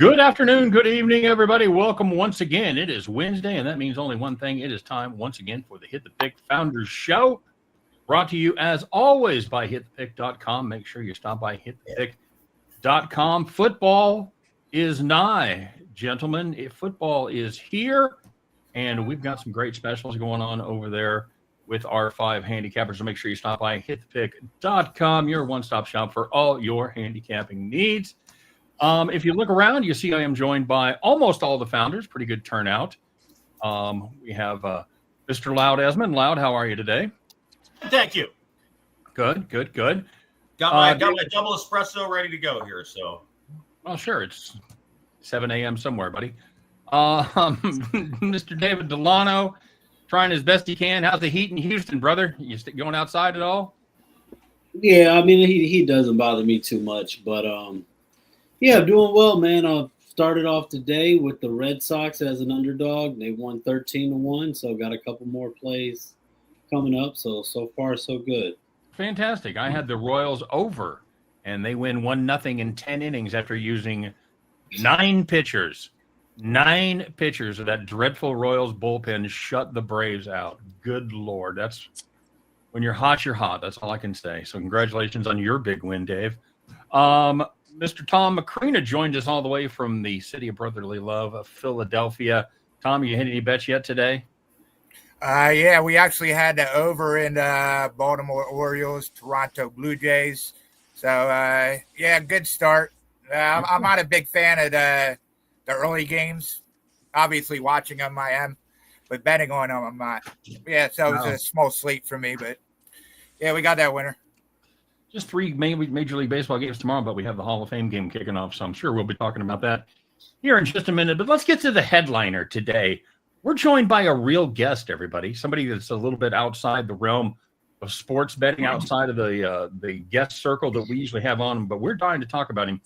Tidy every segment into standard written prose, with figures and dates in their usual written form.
Good afternoon, good evening, everybody. Welcome once again. It is Wednesday, and that means only one thing. It is time once again for the Hit the Pick Founders Show, brought to you as always by hitthepick.com. Make sure you stop by hitthepick.com. Football is nigh, gentlemen. Football is here, and we've got some great specials going on over there with our 5 handicappers. So make sure you stop by hitthepick.com, your one-stop shop for all your handicapping needs. If you look around, you see I am joined by almost all the founders. Pretty good turnout. We have Mr. Loud Esmond. Loud, how are you today? Thank you. Good. Got my double espresso ready to go here. So, well, sure, it's 7 a.m. somewhere, buddy. Mr. David Delano, trying his best he can. How's the heat in Houston, brother? You going outside at all? Yeah, I mean he doesn't bother me too much, but yeah, doing well, man. I started off today with the Red Sox as an underdog. They won 13-1, so got a couple more plays coming up. So far, so good. Fantastic. I had the Royals over, and they win 1-0 in 10 innings after using 9 pitchers. 9 pitchers of that dreadful Royals bullpen shut the Braves out. Good Lord. That's when you're hot, you're hot. That's all I can say. So congratulations on your big win, Dave. Mr. Tom Macrina joined us all the way from the city of brotherly love of Philadelphia. Tom, you hit any bets yet today? Yeah, we actually had the over in Baltimore Orioles, Toronto Blue Jays. So, yeah, good start. I'm not a big fan of the early games. Obviously, watching them I am, but betting on them I'm not. Yeah, so it was a small slate for me, but yeah, we got that winner. Just 3 Major League Baseball games tomorrow, but we have the Hall of Fame game kicking off, so I'm sure we'll be talking about that here in just a minute. But let's get to the headliner today. We're joined by a real guest, everybody, somebody that's a little bit outside the realm of sports betting, outside of the guest circle that we usually have on him, but we're dying to talk about him.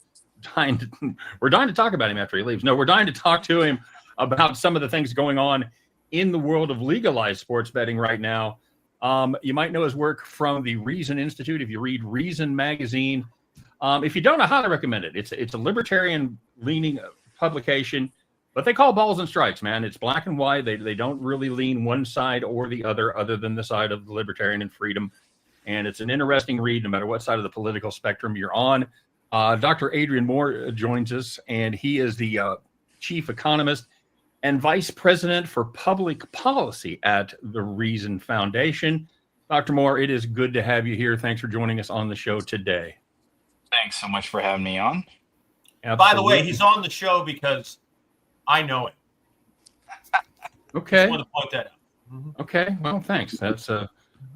We're dying to talk about him after he leaves. No, we're dying to talk to him about some of the things going on in the world of legalized sports betting right now. You might know his work from the Reason Institute. If you read Reason magazine, if you don't, I highly recommend it. It's a libertarian-leaning publication, but they call balls and strikes, man. It's black and white. They don't really lean one side or the other than the side of the libertarian and freedom. And it's an interesting read, no matter what side of the political spectrum you're on. Dr. Adrian Moore joins us, and he is the chief economist and Vice President for Public Policy at the Reason Foundation. Dr. Moore, it is good to have you here. Thanks for joining us on the show today. Thanks so much for having me on. Absolutely. By the way, he's on the show because I know him. Okay. I just want to point that out. Okay. Well, thanks. That's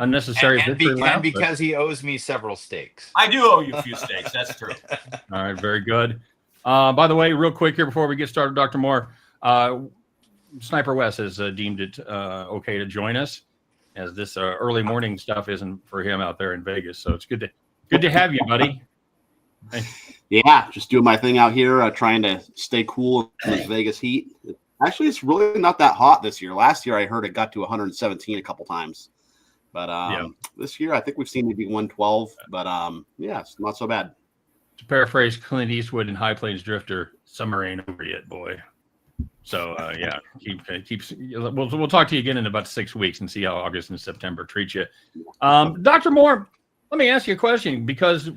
unnecessary. And because he owes me several steaks. I do owe you a few steaks. That's true. All right. Very good. By the way, real quick here before we get started, Dr. Moore, Sniper West has deemed it okay to join us, as this early morning stuff isn't for him out there in Vegas. So it's good to have you, buddy. Yeah, just doing my thing out here, trying to stay cool in this Vegas heat. Actually, it's really not that hot this year. Last year, I heard it got to 117 a couple times, but this year I think we've seen maybe 112. But yeah, it's not so bad. To paraphrase Clint Eastwood in High Plains Drifter, summer ain't over yet, boy. So yeah, we'll talk to you again in about 6 weeks and see how August and September treat you. Dr. Moore, let me ask you a question, because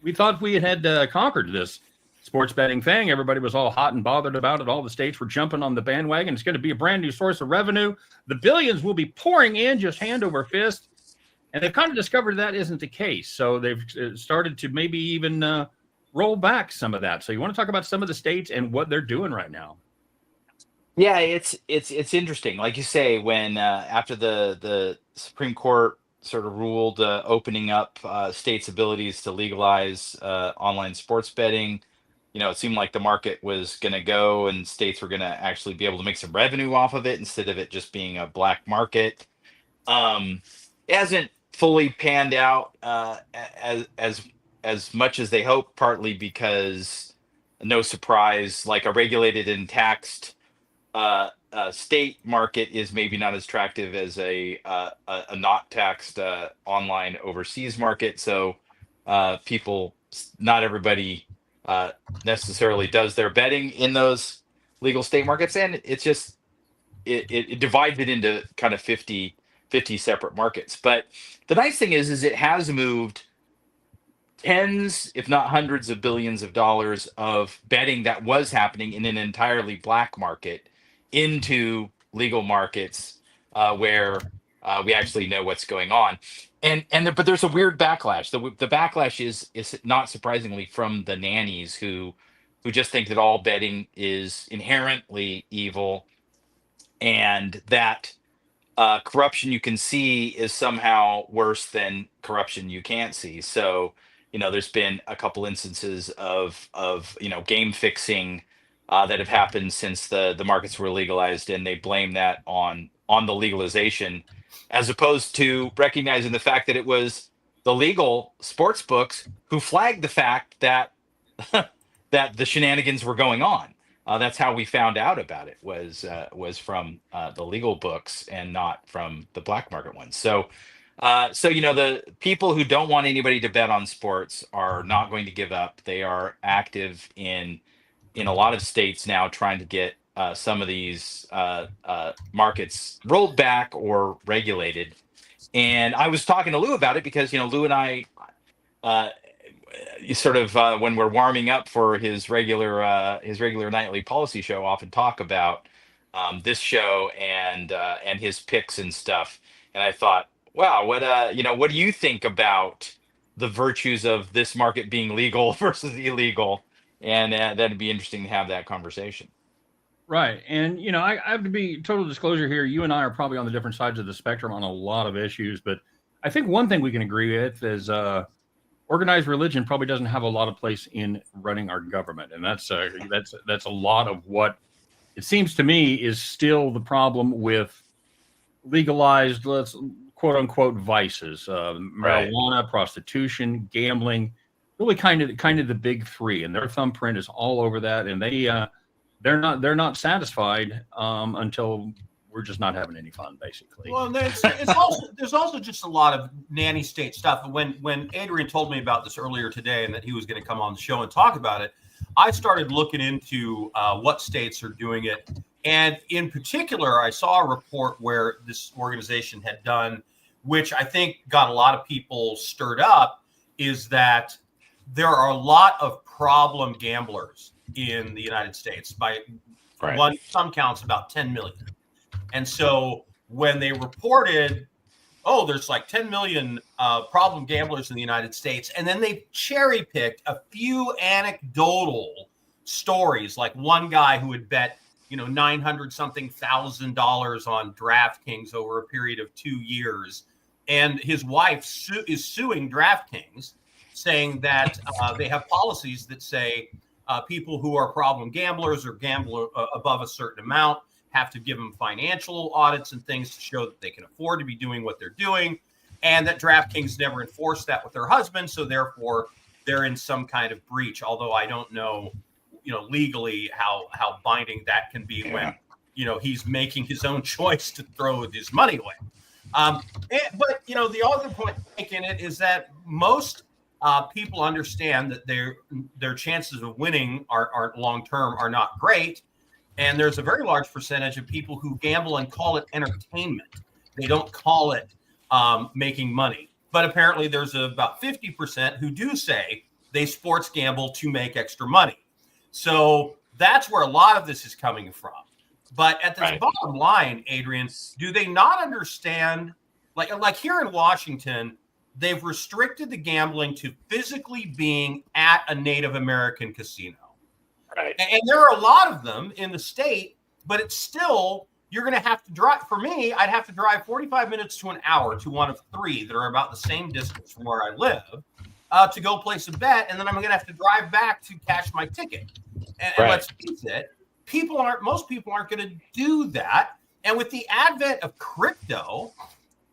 we thought we had conquered this sports betting thing. Everybody was all hot and bothered about it. All the states were jumping on the bandwagon. It's going to be a brand new source of revenue. The billions will be pouring in just hand over fist. And they've kind of discovered that isn't the case. So they've started to maybe even roll back some of that. So you want to talk about some of the states and what they're doing right now? Yeah, it's interesting. Like you say, when after the Supreme Court sort of ruled opening up states' abilities to legalize online sports betting, it seemed like the market was going to go and states were going to actually be able to make some revenue off of it instead of it just being a black market. It hasn't fully panned out as much as they hoped, partly because, no surprise, like a regulated and taxed state market is maybe not as attractive as a not taxed online overseas market. So not everybody necessarily does their betting in those legal state markets, and it's just it divides it into kind of 50 separate markets. But the nice thing is it has moved tens, if not hundreds of billions of dollars of betting that was happening in an entirely black market into legal markets where we actually know what's going on. But there's a weird backlash. The backlash is not surprisingly from the nannies who just think that all betting is inherently evil, and that corruption you can see is somehow worse than corruption you can't see. So, there's been a couple instances of game fixing that have happened since the markets were legalized, and they blame that on the legalization, as opposed to recognizing the fact that it was the legal sports books who flagged the fact that that the shenanigans were going on. That's how we found out about it, was from the legal books and not from the black market ones. So the people who don't want anybody to bet on sports are not going to give up. They are active in a lot of states now, trying to get some of these markets rolled back or regulated. And I was talking to Lou about it because Lou and I sort of when we're warming up for his regular nightly policy show, often talk about this show and his picks and stuff. And I thought, wow, what do you think about the virtues of this market being legal versus illegal? And that'd be interesting to have that conversation. Right. And, I have to be total disclosure here. You and I are probably on the different sides of the spectrum on a lot of issues. But I think one thing we can agree with is organized religion probably doesn't have a lot of place in running our government. And that's a lot of what it seems to me is still the problem with legalized, let's quote unquote, vices, marijuana, prostitution, gambling, really kind of the big three. And their thumbprint is all over that. And they're not satisfied until we're just not having any fun, basically. Well, there's also just a lot of nanny state stuff. When Adrian told me about this earlier today and that he was going to come on the show and talk about it, I started looking into what states are doing it. And in particular, I saw a report where this organization had done, which I think got a lot of people stirred up, is that there are a lot of problem gamblers in the United States. By some counts, about 10 million. And so when they reported, there's like 10 million problem gamblers in the United States, and then they cherry picked a few anecdotal stories, like one guy who had bet, $900 something thousand on DraftKings over a period of 2 years, and his wife is suing DraftKings, saying that they have policies that say people who are problem gamblers or gamble above a certain amount have to give them financial audits and things to show that they can afford to be doing what they're doing, and that DraftKings never enforced that with their husband, so therefore they're in some kind of breach. Although I don't know, legally how binding that can be when he's making his own choice to throw his money away. But the other point in it is that most people understand that their chances of winning are long term are not great. And there's a very large percentage of people who gamble and call it entertainment. They don't call it making money. But apparently there's about 50% who do say they sports gamble to make extra money. So that's where a lot of this is coming from. But at the bottom line, Adrian, do they not understand, like here in Washington, they've restricted the gambling to physically being at a Native American casino. Right. And there are a lot of them in the state, but it's still, you're going to have to drive. For me, I'd have to drive 45 minutes to an hour to one of three that are about the same distance from where I live to go place a bet. And then I'm going to have to drive back to cash my ticket. And let's face it, most people aren't going to do that. And with the advent of crypto,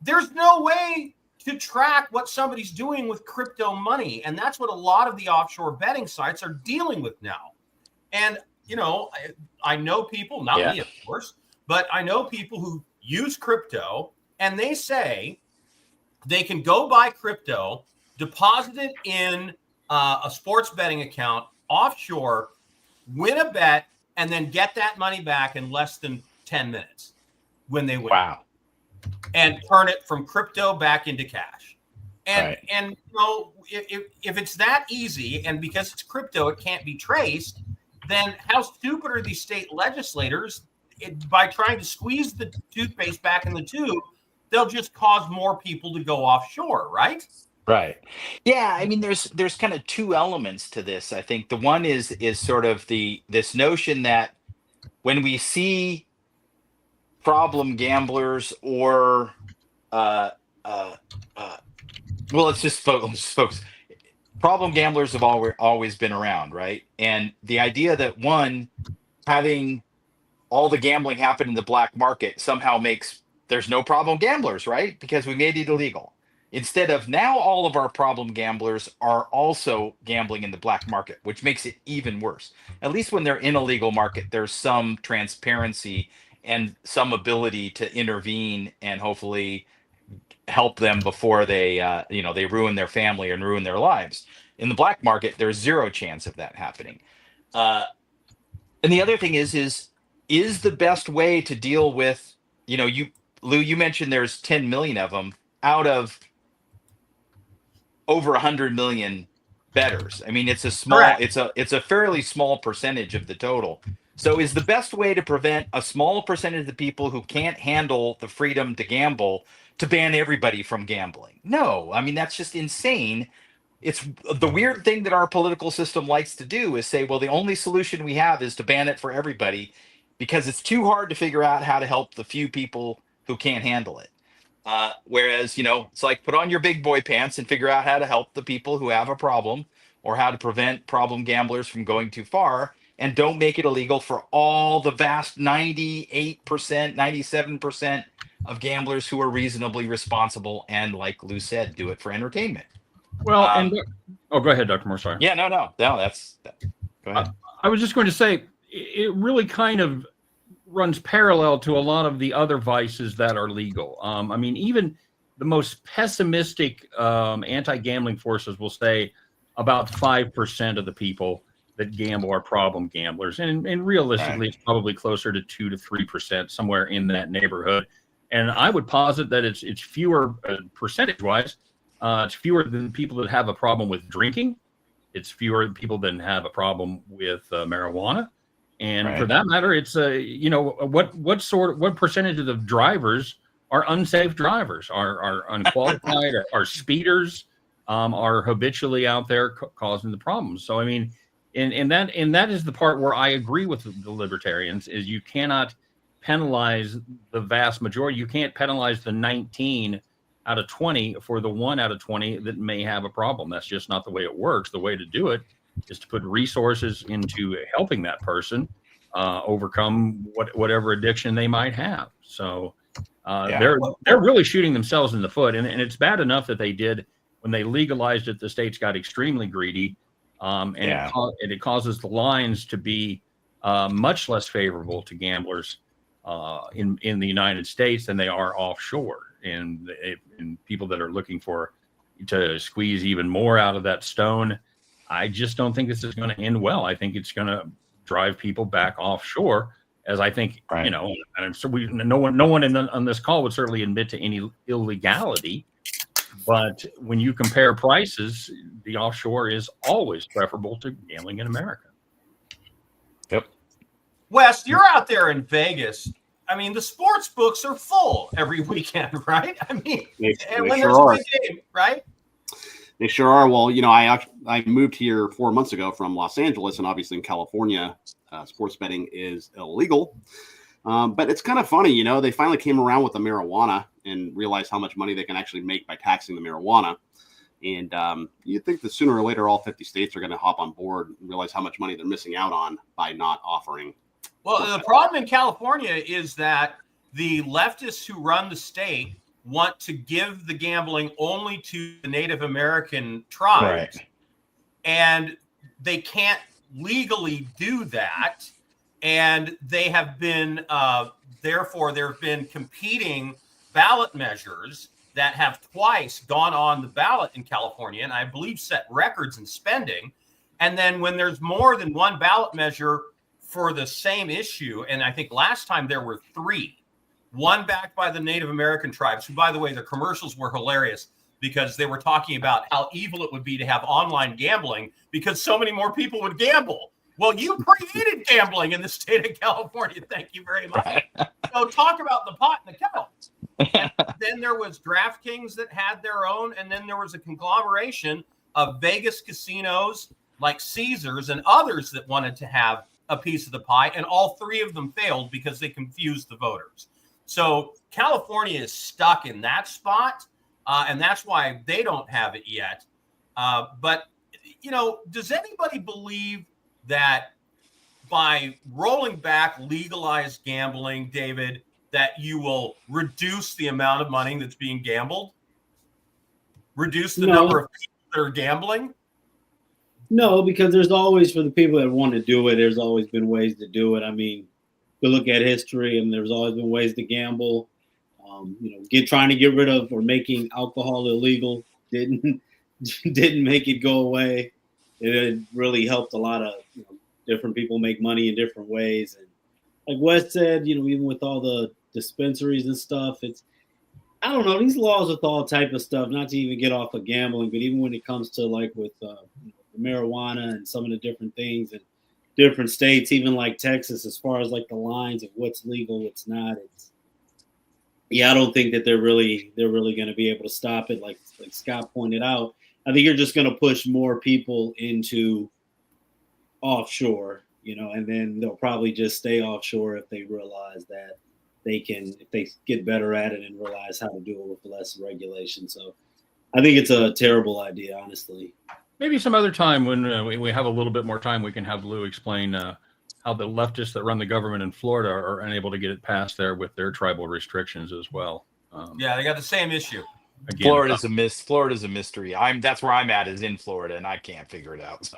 there's no way to track what somebody's doing with crypto money. And that's what a lot of the offshore betting sites are dealing with now. And, I know people, not me, of course, but I know people who use crypto, and they say they can go buy crypto, deposit it in a sports betting account, offshore, win a bet, and then get that money back in less than 10 minutes when they win. Wow. And turn it from crypto back into cash. And Right. and you know, if it's that easy, and because it's crypto, it can't be traced, then how stupid are these state legislators? By trying to squeeze the toothpaste back in the tube, they'll just cause more people to go offshore, right? Right. Yeah, I mean there's kind of two elements to this. I think the one is sort of this notion that when we see problem gamblers or well, let's just focus. Problem gamblers have always been around, right? And the idea that one, having all the gambling happen in the black market somehow makes there's no problem gamblers, right? Because we made it illegal. Instead of now all of our problem gamblers are also gambling in the black market, which makes it even worse. At least when they're in a legal market, there's some transparency and some ability to intervene and hopefully help them before they they ruin their family and ruin their lives. In the black market, there's zero chance of that happening. And the other thing is the best way to deal with, Lou, you mentioned there's 10 million of them out of over 100 million bettors. I mean, it's a small, Correct. it's a fairly small percentage of the total. So is the best way to prevent a small percentage of the people who can't handle the freedom to gamble to ban everybody from gambling? No, I mean, that's just insane. It's the weird thing that our political system likes to do is say, well, the only solution we have is to ban it for everybody because it's too hard to figure out how to help the few people who can't handle it. Whereas, it's like put on your big boy pants and figure out how to help the people who have a problem or how to prevent problem gamblers from going too far, and don't make it illegal for all the vast 98%, 97% of gamblers who are reasonably responsible and, like Lou said, do it for entertainment. Well, go ahead, Dr. Moore. Sorry. Yeah, no, that's go ahead. I was just going to say it really kind of runs parallel to a lot of the other vices that are legal. I mean, even the most pessimistic anti-gambling forces will say about 5% of the people that gamble are problem gamblers, and realistically, Right. It's probably closer to 2 to 3%, somewhere in that neighborhood. And I would posit that it's fewer percentage-wise. It's fewer than people that have a problem with drinking. It's fewer people than have a problem with marijuana. And Right. for that matter, it's what percentage of the drivers are unsafe drivers, are unqualified, are speeders, are habitually out there causing the problems. So I mean, and that is the part where I agree with the libertarians is you cannot penalize the vast majority. You can't penalize the 19 out of 20 for the 1 out of 20 that may have a problem. That's just not the way it works. The way to do it is to put resources into helping that person overcome whatever addiction they might have. So they're really shooting themselves in the foot, and it's bad enough that they did when they legalized it. The states got extremely greedy, and it causes the lines to be much less favorable to gamblers in the United States than they are offshore. And people that are looking to squeeze even more out of that stone, I just don't think this is going to end well. I think it's going to drive people back offshore, as I think, Right. And so no one on this call would certainly admit to any illegality. But when you compare prices, the offshore is always preferable to gambling in America. Yep. Wes, you're out there in Vegas. I mean, the sports books are full every weekend, right? I mean, They and when sure there's are. a big game, right? They sure are. Well, I moved here 4 months ago from Los Angeles, and obviously in California, sports betting is illegal. But it's kind of funny, they finally came around with the marijuana and realized how much money they can actually make by taxing the marijuana. And you'd think that sooner or later, all 50 states are going to hop on board and realize how much money they're missing out on by not offering. Well, the problem in California is that the leftists who run the state want to give the gambling only to the Native American tribes. Right. And they can't legally do that. And they have been, therefore, there have been competing ballot measures that have twice gone on the ballot in California, and I believe set records in spending. And then when there's more than one ballot measure for the same issue, and I think last time there were 3, one backed by the Native American tribes, who, by the way, their commercials were hilarious because they were talking about how evil it would be to have online gambling because so many more people would gamble. Well, you created gambling in the state of California. Thank you very much. So talk about the pot and the kettle. And then there was DraftKings that had their own, and then there was a conglomeration of Vegas casinos like Caesars and others that wanted to have a piece of the pie, and all 3 of them failed because they confused the voters. So California is stuck in that spot, and that's why they don't have it yet. But, does anybody believe that by rolling back legalized gambling, David, that you will reduce the amount of money that's being gambled? Reduce the number of people that are gambling? No, because there's always, for the people that want to do it, there's always been ways to do it. I mean, you look at history, and there's always been ways to gamble. Trying to get rid of or making alcohol illegal didn't make it go away. It really helped a lot of different people make money in different ways. And like Wes said, even with all the dispensaries and stuff, I don't know, these laws with all type of stuff, not to even get off of gambling, but even when it comes to like with marijuana and some of the different things in different states, even like Texas, as far as like the lines of what's legal, what's not, I don't think that they're really going to be able to stop it. Like Scott pointed out, I think you're just going to push more people into offshore, and then they'll probably just stay offshore if they realize that if they get better at it and realize how to do it with less regulation. So I think it's a terrible idea, honestly. Maybe some other time when we have a little bit more time, we can have Lou explain how the leftists that run the government in Florida are unable to get it passed there with their tribal restrictions as well. Yeah, they got the same issue. Again, Florida's a mystery. That's where I'm at, is in Florida, and I can't figure it out. So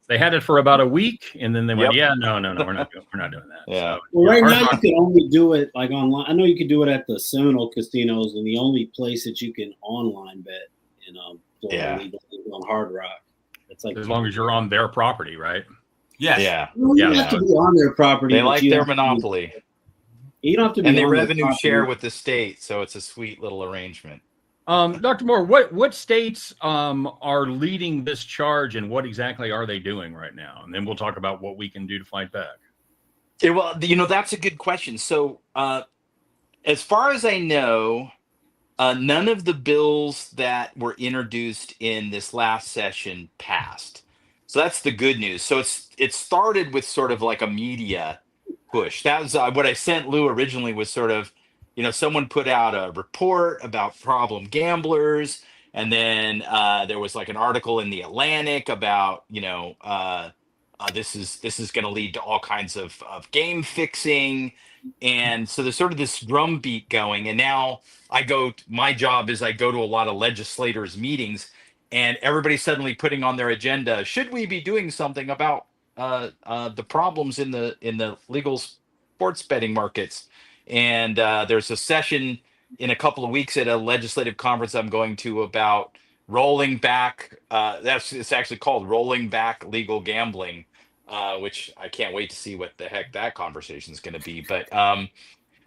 they had it for about a week, and then they went, no, we're not doing that. Yeah. So, Well, right now you can only do it like online. I know you can do it at the Seminole casinos, and the only place that you can online bet in Florida is on Hard Rock. It's like as long as you're on their property, right? Yes. Yeah. You don't have to be on their property. They but like you their have to be- monopoly. You don't have to be And they on their revenue property. share with the state, so it's a sweet little arrangement. Dr. Moore, what states are leading this charge, and what exactly are they doing right now? And then we'll talk about what we can do to fight back. Yeah, well, that's a good question. So, as far as I know, none of the bills that were introduced in this last session passed. So that's the good news. So it started with sort of like a media push. That was what I sent Lou originally, was sort of, someone put out a report about problem gamblers, and then there was like an article in the Atlantic about this is going to lead to all kinds of game fixing. And so there's sort of this drumbeat going. And now my job is I go to a lot of legislators' meetings, and everybody's suddenly putting on their agenda, should we be doing something about the problems in the legal sports betting markets? And there's a session in a couple of weeks at a legislative conference I'm going to about rolling back. It's actually called Rolling Back Legal Gambling, which I can't wait to see what the heck that conversation is going to be. But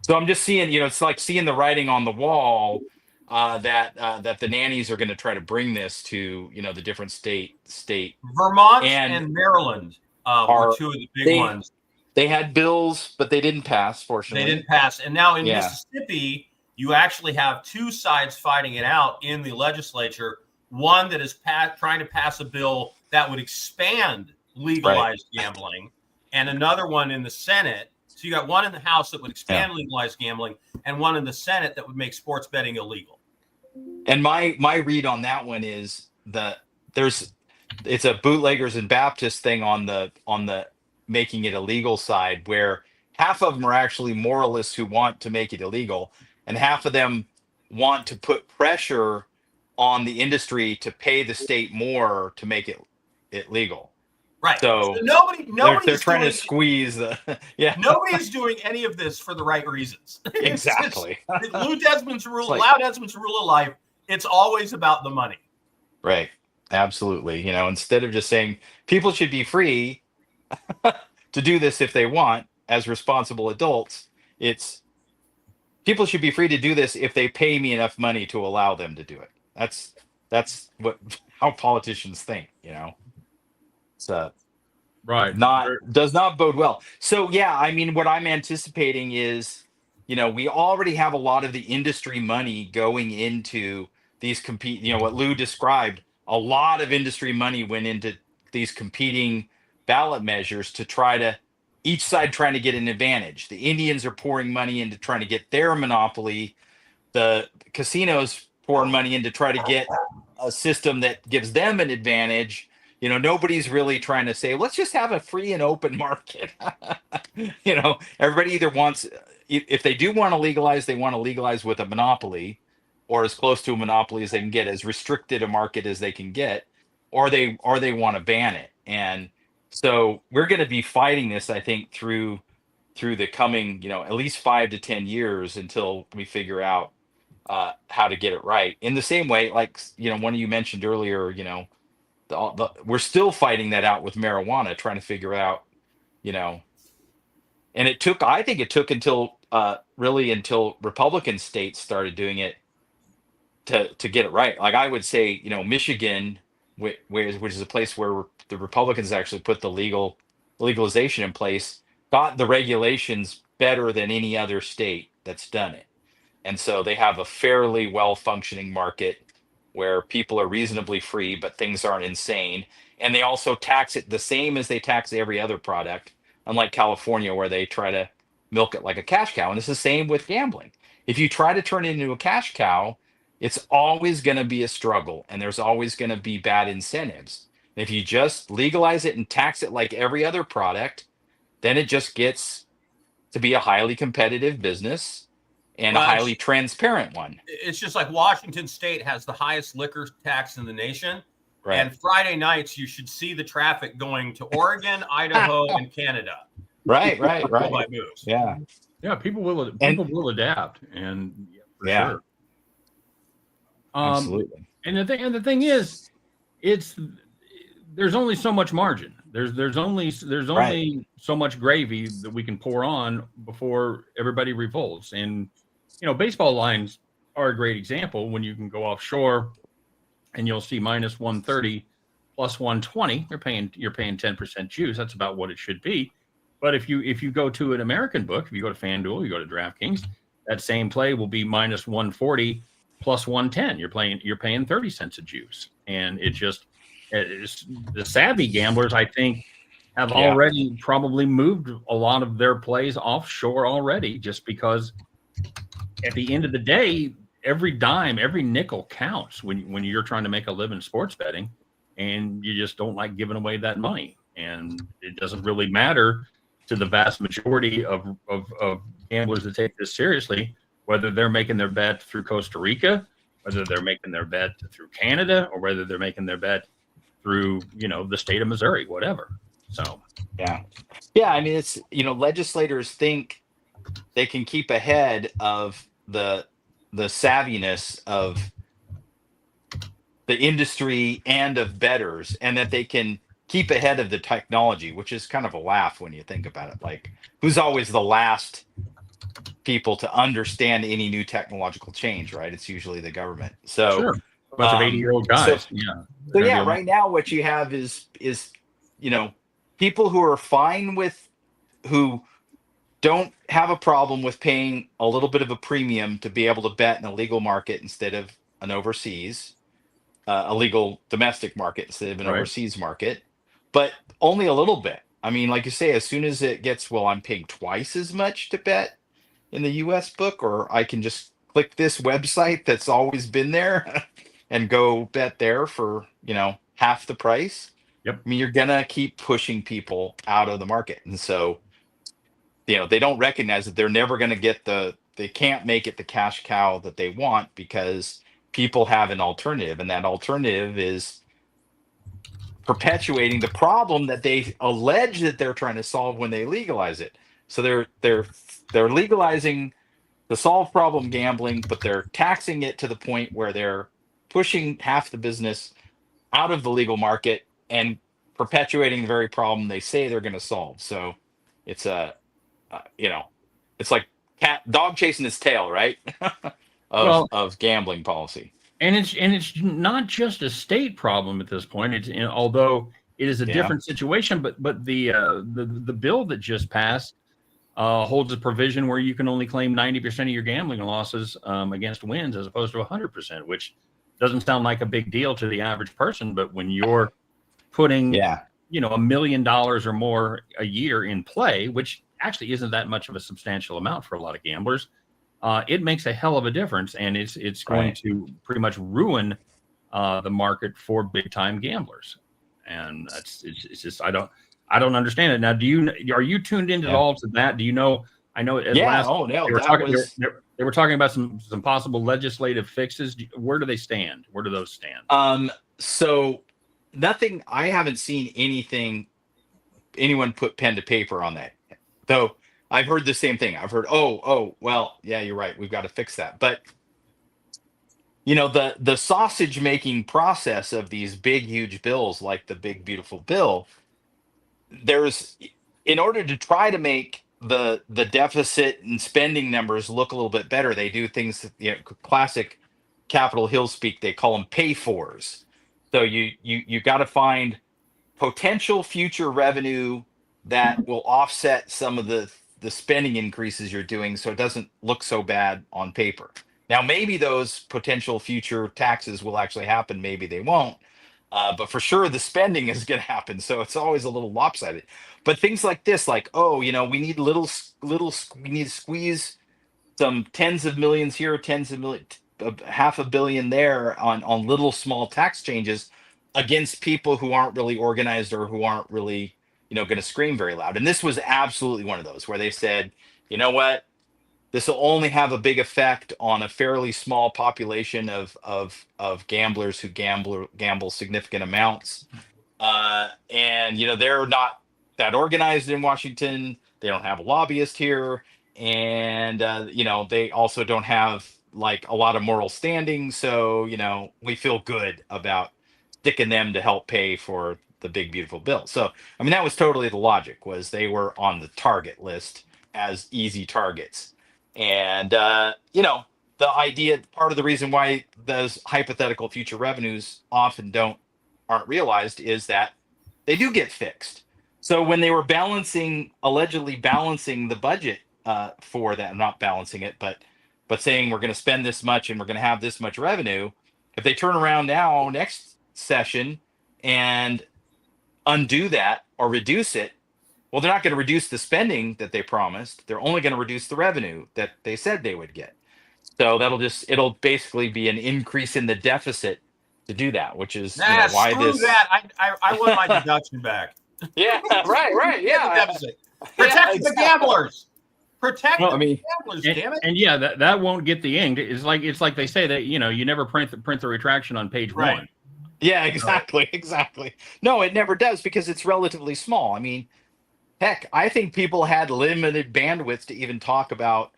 so I'm just seeing, it's like seeing the writing on the wall that the nannies are going to try to bring this to, the different state. Vermont And and Maryland were 2 of the big ones. They had bills, but they didn't pass, fortunately. They didn't pass. And now in Yeah. Mississippi, you actually have 2 sides fighting it out in the legislature. One that is trying to pass a bill that would expand legalized gambling, and another one in the Senate. So you got one in the House that would expand legalized gambling, and one in the Senate that would make sports betting illegal. And my read on that one is that it's a bootleggers and Baptist thing on the making it illegal side, where half of them are actually moralists who want to make it illegal, and half of them want to put pressure on the industry to pay the state more to make it legal. Right. So nobody's trying to doing- squeeze the Nobody's doing any of this for the right reasons. Exactly. Lou Desmond's rule, Like- Lau Desmond's rule of life. It's always about the money. Right. Absolutely. Instead of just saying people should be free to do this if they want as responsible adults, it's people should be free to do this if they pay me enough money to allow them to do it. That's what how politicians think. It's Right. does not bode well. So yeah, I mean, what I'm anticipating is, we already have a lot of the industry money going into these what Lou described. A lot of industry money went into these competing ballot measures to try to each side trying to get an advantage. The Indians are pouring money into trying to get their monopoly. The casinos pouring money in to try to get a system that gives them an advantage. Nobody's really trying to say, let's just have a free and open market. Everybody either wants, if they do want to legalize, they want to legalize with a monopoly or as close to a monopoly as they can get, as restricted a market as they can get, or they want to ban it. And so we're going to be fighting this, I think, through the coming, at least 5 to 10 years until we figure out how to get it right. In the same way, like, one of you mentioned earlier, we're still fighting that out with marijuana, trying to figure out, and I think it took until Republican states started doing it to get it right. Like I would say, Michigan, which is a place where the Republicans actually put the legalization in place, got the regulations better than any other state that's done it. And so they have a fairly well-functioning market where people are reasonably free, but things aren't insane. And they also tax it the same as they tax every other product, unlike California, where they try to milk it like a cash cow. And it's the same with gambling. If you try to turn it into a cash cow, it's always going to be a struggle, and there's always going to be bad incentives. And if you just legalize it and tax it like every other product, then it just gets to be a highly competitive business and a highly transparent one. It's just like Washington State has the highest liquor tax in the nation. Right. And Friday nights, you should see the traffic going to Oregon, Idaho, and Canada. Right. By moves. Yeah. Yeah, people will adapt, and for Yeah. sure. Absolutely. And the thing is, there's only so much margin. There's only so much gravy that we can pour on before everybody revolts. And baseball lines are a great example. When you can go offshore and you'll see minus 130 plus 120, you're paying 10% juice. That's about what it should be. But if you go to an American book, if you go to FanDuel, you go to DraftKings, that same play will be minus 140 plus 110. You're paying 30 cents a juice. And the savvy gamblers, I think, have already probably moved a lot of their plays offshore already, just because at the end of the day, every dime, every nickel counts when you're trying to make a living sports betting, and you just don't like giving away that money. And it doesn't really matter to the vast majority of gamblers that take this seriously, whether they're making their bet through Costa Rica, whether they're making their bet through Canada, or whether they're making their bet through, the state of Missouri, whatever. So, yeah. I mean, it's, legislators think they can keep ahead of the savviness of the industry and of bettors, and that they can keep ahead of the technology, which is kind of a laugh when you think about it. Like, who's always the last people to understand any new technological change, right? It's usually the government. So sure. A bunch of 80-year-old guys. So right now what you have is people who are fine with, who don't have a problem with paying a little bit of a premium to be able to bet in a legal market instead of an overseas, a legal domestic market instead of an overseas market, but only a little bit. I mean, like you say, as soon as it gets, I'm paying twice as much to bet in the US book, or I can just click this website that's always been there and go bet there for, half the price. Yep. I mean, you're going to keep pushing people out of the market. And so, they don't recognize that they're never going to get they can't make it the cash cow that they want, because people have an alternative. And that alternative is perpetuating the problem that they allege that they're trying to solve when they legalize it. So they're legalizing to solve problem gambling, but they're taxing it to the point where they're pushing half the business out of the legal market and perpetuating the very problem they say they're going to solve. So it's it's like dog chasing its tail, right? of gambling policy. And it's not just a state problem at this point. It's although it is a different situation, but the bill that just passed holds a provision where you can only claim 90% of your gambling losses against wins as opposed to 100%, which doesn't sound like a big deal to the average person. But when you're putting $1 million or more a year in play, which actually isn't that much of a substantial amount for a lot of gamblers, it makes a hell of a difference, and it's going to pretty much ruin the market for big time gamblers. And it's just I don't understand it. Now, are you tuned into at all to that? Do you know? I know. They were talking about some possible legislative fixes. Where do they stand? Where do those stand? So nothing. I haven't seen anyone put pen to paper on that, though. I've heard the same thing. I've heard, well, yeah, you're right. We've got to fix that. But the sausage making process of these big, huge bills, like the big, beautiful bill, in order to try to make the deficit and spending numbers look a little bit better, they do things, classic Capitol Hill speak. They call them pay-fors. So you got to find potential future revenue that will offset some of the spending increases you're doing, so it doesn't look so bad on paper. Now, maybe those potential future taxes will actually happen. Maybe they won't. But for sure, the spending is going to happen. So it's always a little lopsided. But things like this, like, we need we need to squeeze some tens of millions here, $500 million there on little small tax changes against people who aren't really organized or who aren't really going to scream very loud. And this was absolutely one of those where they said, you know what, this will only have a big effect on a fairly small population of gamblers who gamble significant amounts. And they're not that organized in Washington. They don't have a lobbyist here. And they also don't have like a lot of moral standing. So, we feel good about sticking them to help pay for the big, beautiful bill. So, I mean, that was totally the logic, was they were on the target list as easy targets. And, the idea, part of the reason why those hypothetical future revenues often aren't realized is that they do get fixed. So when they were allegedly balancing the budget for that, not balancing it, but saying we're going to spend this much and we're going to have this much revenue, if they turn around now next session and undo that or reduce it, well, they're not going to reduce the spending that they promised. They're only going to reduce the revenue that they said they would get. So it'll basically be an increase in the deficit to do that, which is why this. That. I want my deduction back. Yeah, right. Yeah. Protect the gamblers. Protect the gamblers, damn it. And yeah, that won't get the ink. It's like they say that, you never print the retraction on page one. Yeah, exactly. No, it never does, because it's relatively small. I mean, heck, I think people had limited bandwidth to even talk about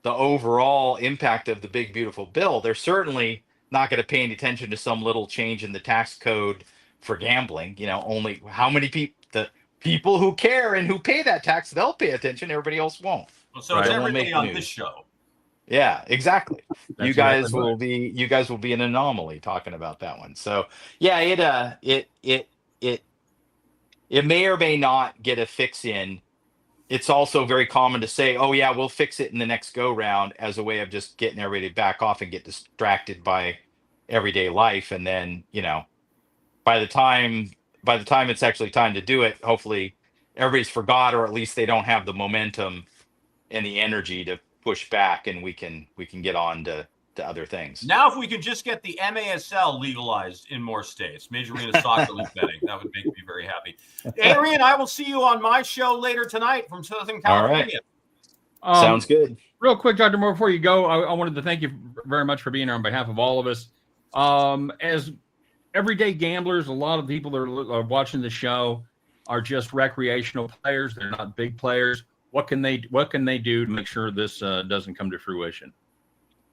the overall impact of the big, beautiful bill. They're certainly not going to pay any attention to some little change in the tax code for gambling. Only how many the people who care and who pay that tax, they'll pay attention. Everybody else won't. Well, so it's everybody on this show. Yeah, exactly. You guys will be an anomaly talking about that one. So yeah, it may or may not get a fix in. It's also very common to say, oh yeah, we'll fix it in the next go round, as a way of just getting everybody to back off and get distracted by everyday life. And then, by the time it's actually time to do it, hopefully everybody's forgot, or at least they don't have the momentum and the energy to push back, and we can get on to other things. Now, if we could just get the MASL legalized in more states, Major Arena Soccer League betting, that would make me very happy. Adrian, I will see you on my show later tonight from Southern California. All right. Sounds good. Real quick, Dr. Moore, before you go, I wanted to thank you very much for being here on behalf of all of us. As everyday gamblers, a lot of people that are watching the show are just recreational players. They're not big players. What can they do to make sure this doesn't come to fruition?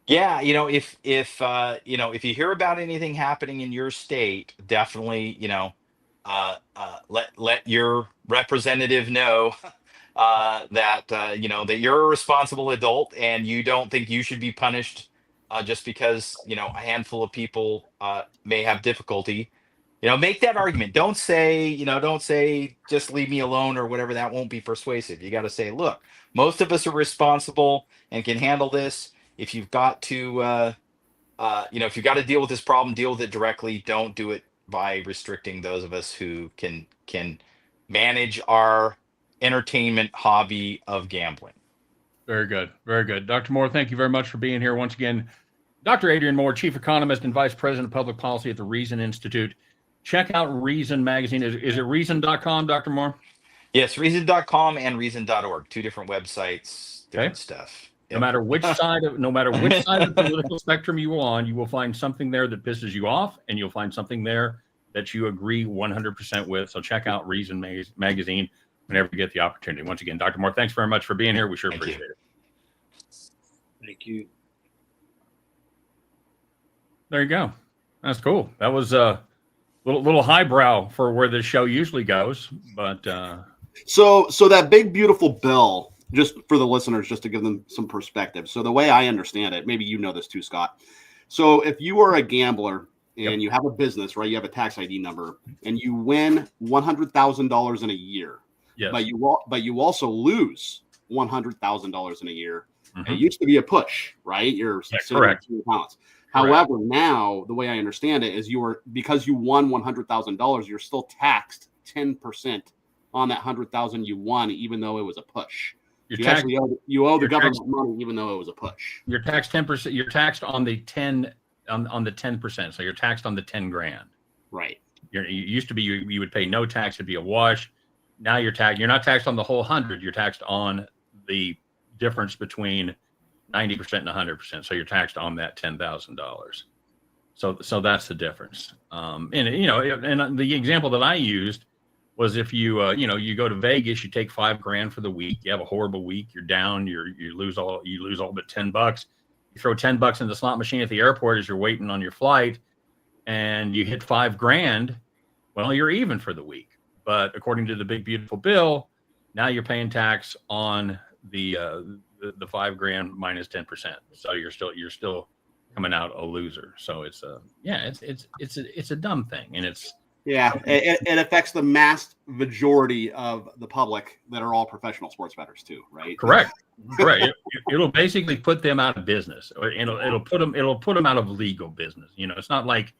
Yeah, if if you hear about anything happening in your state, definitely, let your representative know that that you're a responsible adult and you don't think you should be punished just because a handful of people may have difficulty. Make that argument. Don't say just leave me alone or whatever. That won't be persuasive. You got to say, look, most of us are responsible and can handle this. If you've got to if you've got to deal with this problem, deal with it directly. Don't do it by restricting those of us who can manage our entertainment hobby of gambling. Very good. Very good. Dr. Moore, thank you very much for being here once again. Dr. Adrian Moore, Chief Economist and Vice President of Public Policy at the Reason Institute. Check out Reason Magazine. Is it reason.com, Dr. Moore? Yes, reason.com and reason.org. Two different websites, different stuff. No matter which side of the political spectrum you are on, you will find something there that pisses you off, and you'll find something there that you agree 100% with. So check out Reason Magazine whenever you get the opportunity. Once again, Dr. Moore, thanks very much for being here. We sure appreciate it. Thank you. There you go. That's cool. That was a little highbrow for where this show usually goes, but So that big beautiful bill, just for the listeners, just to give them some perspective. So the way I understand it, maybe you know this too, Scott. So if you are a gambler and you have a business, right, you have a tax ID number, and you win $100,000 in a year, yes. but you also lose $100,000 in a year. Mhm. It used to be a push, right? You're sitting correct. at 2 pounds. However, now the way I understand it is because you won $100,000, you're still taxed 10% on that 100,000 you won, even though it was a push. You owe the government money, even though it was a push. You're taxed 10%. You're taxed on the 10 on the 10%. So you're taxed on the 10 grand. Right. You used to be you would pay no tax. It'd be a wash. Now you're taxed. You're not taxed on the whole 100. You're taxed on the difference between 90% and 100%. So you're taxed on that $10,000. So that's the difference. And the example that I used was if you you go to Vegas, you take $5,000 for the week. You have a horrible week. You're down. You lose all but $10. You throw $10 in the slot machine at the airport as you're waiting on your flight, and you hit $5,000. Well, you're even for the week. But according to the big beautiful bill, now you're paying tax on the $5,000 minus 10%. So you're still coming out a loser. So it's a dumb thing, and it's. Yeah, it affects the mass majority of the public that are all professional sports bettors too, right? Correct. It'll basically put them out of business. It'll put them out of legal business. It's not like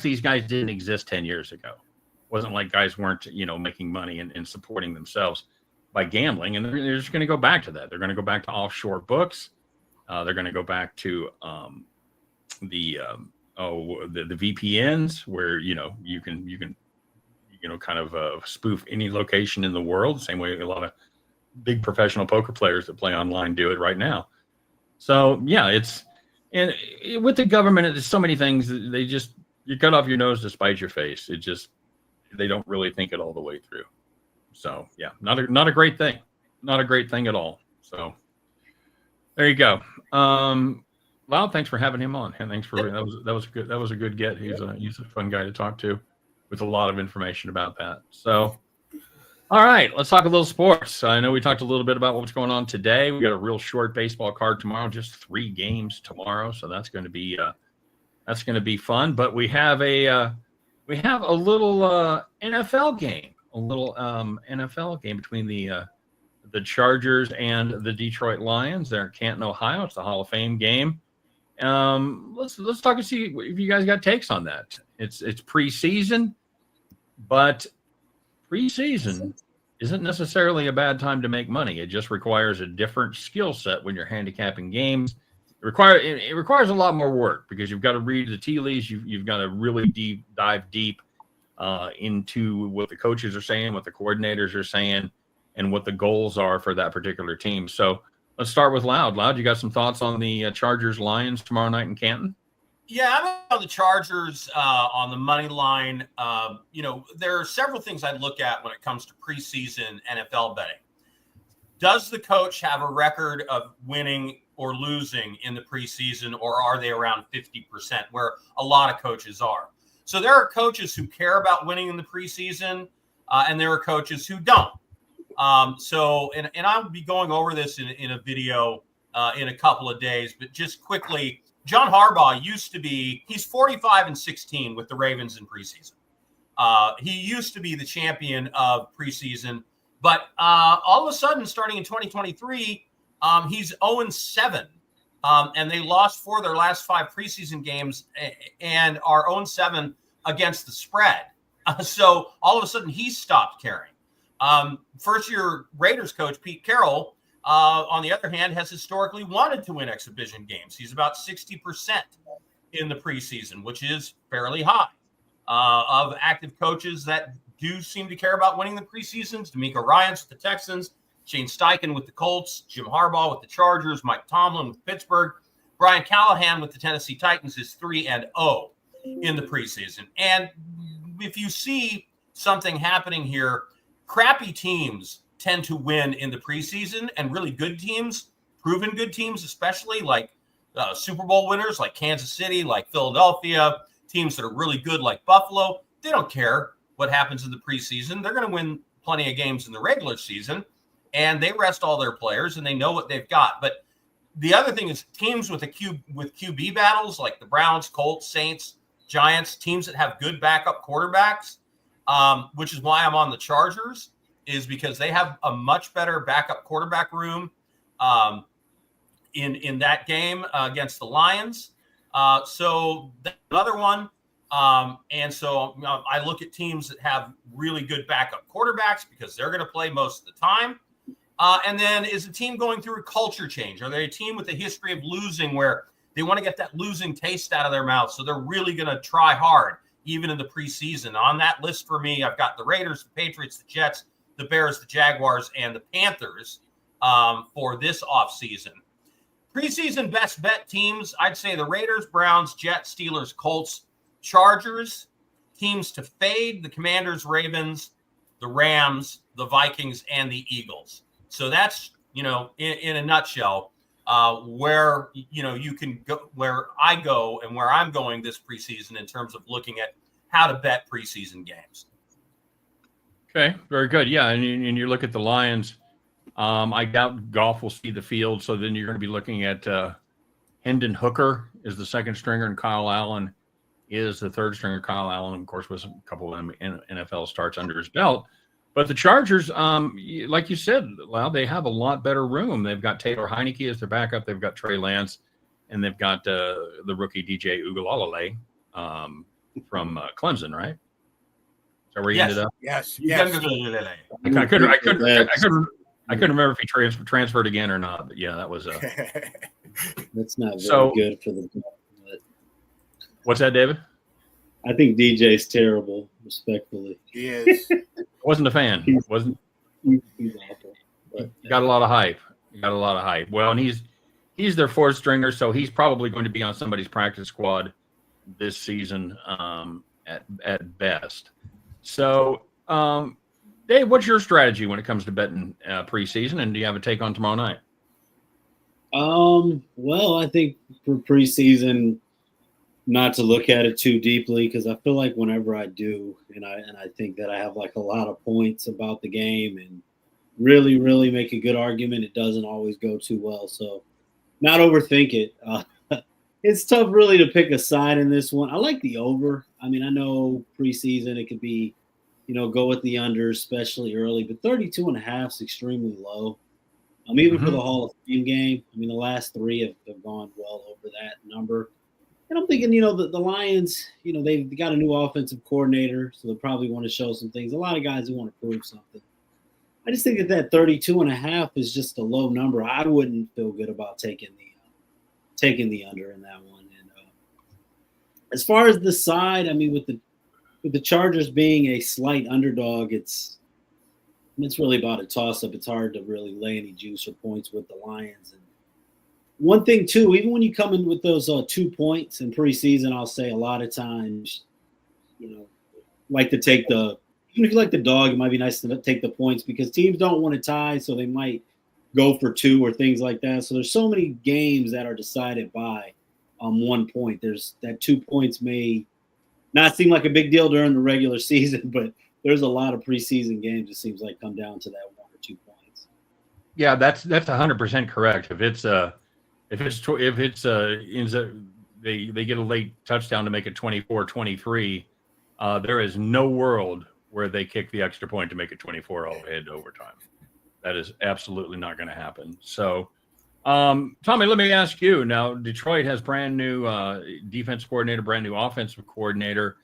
these guys didn't exist 10 years ago. It wasn't like guys weren't making money and supporting themselves by gambling, and they're just going to go back to that. They're going to go back to offshore books. They're going to go back to the VPNs where you can kind of spoof any location in the world, the same way a lot of big professional poker players that play online do it right now. So and with the government, there's so many things that you cut off your nose to spite your face. They don't really think it all the way through. So not a great thing, not a great thing at all. So there you go. Loud, thanks for having him on. And thanks for that was a good get. He's a fun guy to talk to with a lot of information about that. So, all right, let's talk a little sports. I know we talked a little bit about what's going on today. We got a real short baseball card tomorrow, just 3 games tomorrow. So that's going to be fun. But we have a little NFL game, between the Chargers and the Detroit Lions. They're in Canton, Ohio. It's the Hall of Fame game. Let's talk and see if you guys got takes on that. It's preseason, but preseason isn't necessarily a bad time to make money. It just requires a different skill set when you're handicapping games. It requires a lot more work because you've got to read the tea leaves. You've got to really dive deep into what the coaches are saying, what the coordinators are saying, and what the goals are for that particular team. So let's start with Loud. Loud, you got some thoughts on the Chargers Lions tomorrow night in Canton? Yeah, I'm on the Chargers on the money line. There are several things I look at when it comes to preseason NFL betting. Does the coach have a record of winning or losing in the preseason, or are they around 50%, where a lot of coaches are? So there are coaches who care about winning in the preseason, and there are coaches who don't. And I'll be going over this in a video in a couple of days, but just quickly, John Harbaugh he's 45-16 with the Ravens in preseason. He used to be the champion of preseason, but all of a sudden, starting in 2023, he's 0-7, and they lost 4 of their last 5 preseason games and are 0-7 against the spread. So all of a sudden, he's stopped caring. First-year Raiders coach Pete Carroll, on the other hand, has historically wanted to win exhibition games. He's about 60% in the preseason, which is fairly high. Of active coaches that do seem to care about winning the preseasons, D'Amico Ryans with the Texans, Shane Steichen with the Colts, Jim Harbaugh with the Chargers, Mike Tomlin with Pittsburgh, Brian Callahan with the Tennessee Titans is 3-0 in the preseason. And if you see something happening here, crappy teams tend to win in the preseason, and really good teams, proven good teams, especially like Super Bowl winners like Kansas City, like Philadelphia, teams that are really good like Buffalo, they don't care what happens in the preseason. They're going to win plenty of games in the regular season, and they rest all their players, and they know what they've got. But the other thing is teams with QB battles like the Browns, Colts, Saints, Giants, teams that have good backup quarterbacks, which is why I'm on the Chargers, is because they have a much better backup quarterback room in that game against the Lions. So that's another one. And so I look at teams that have really good backup quarterbacks because they're going to play most of the time. And then is the team going through a culture change? Are they a team with a history of losing where they want to get that losing taste out of their mouth? So they're really going to try hard, even in the preseason. On that list for me, I've got the Raiders, the Patriots, the Jets, the Bears, the Jaguars, and the Panthers for this offseason. Preseason best bet teams, I'd say the Raiders, Browns, Jets, Steelers, Colts, Chargers. Teams to fade, the Commanders, Ravens, the Rams, the Vikings, and the Eagles. So that's, in a nutshell, where, you can go, where I go and where I'm going this preseason in terms of looking at how to bet preseason games. Okay, very good. Yeah, and you look at the Lions. I doubt Goff will see the field, so then you're going to be looking at Hendon Hooker is the second stringer, and Kyle Allen is the third stringer. Kyle Allen, of course, was a couple of NFL starts under his belt. But the Chargers, like you said, well, they have a lot better room. They've got Taylor Heineke as their backup. They've got Trey Lance, and they've got the rookie DJ Uiagalelei from Clemson, right? Is that where he ended up? Yes. I couldn't remember if he transferred again or not. But yeah, that was That's not very good for the. But what's that, David? I think DJ's terrible, respectfully. He is. Wasn't a fan. He's Wasn't. awful. But, He got a lot of hype. Well, and he's their fourth stringer, so he's probably going to be on somebody's practice squad this season at best. So, Dave, what's your strategy when it comes to betting preseason, and do you have a take on tomorrow night? Well, I think for preseason, not to look at it too deeply, because I feel like whenever I do, and I think that I have like a lot of points about the game and really, really make a good argument, it doesn't always go too well. So not overthink it. It's tough really to pick a side in this one. I like the over. I mean, I know preseason it could be, go with the under, especially early, but 32.5 is extremely low. Even for the Hall of Fame game, I mean, the last 3 have gone well over that number. And I'm thinking, the Lions, they've got a new offensive coordinator, so they'll probably want to show some things. A lot of guys who want to prove something. I just think that 32.5 is just a low number. I wouldn't feel good about taking the under in that one. And as far as the side, I mean, with the Chargers being a slight underdog, it's really about a toss-up. It's hard to really lay any juice or points with the Lions. And one thing, too, even when you come in with those 2 points in preseason, I'll say a lot of times, like to take even if you like the dog, it might be nice to take the points because teams don't want to tie, so they might go for 2 or things like that. So there's so many games that are decided by 1 point. There's that 2 points may not seem like a big deal during the regular season, but there's a lot of preseason games, it seems like, come down to that 1 or 2 points. Yeah, that's 100% correct. If they get a late touchdown to make it 24-23, there is no world where they kick the extra point to make it 24 all the way into overtime. That is absolutely not going to happen. So, Tommy, let me ask you now. Detroit has brand new defense coordinator, brand new offensive coordinator.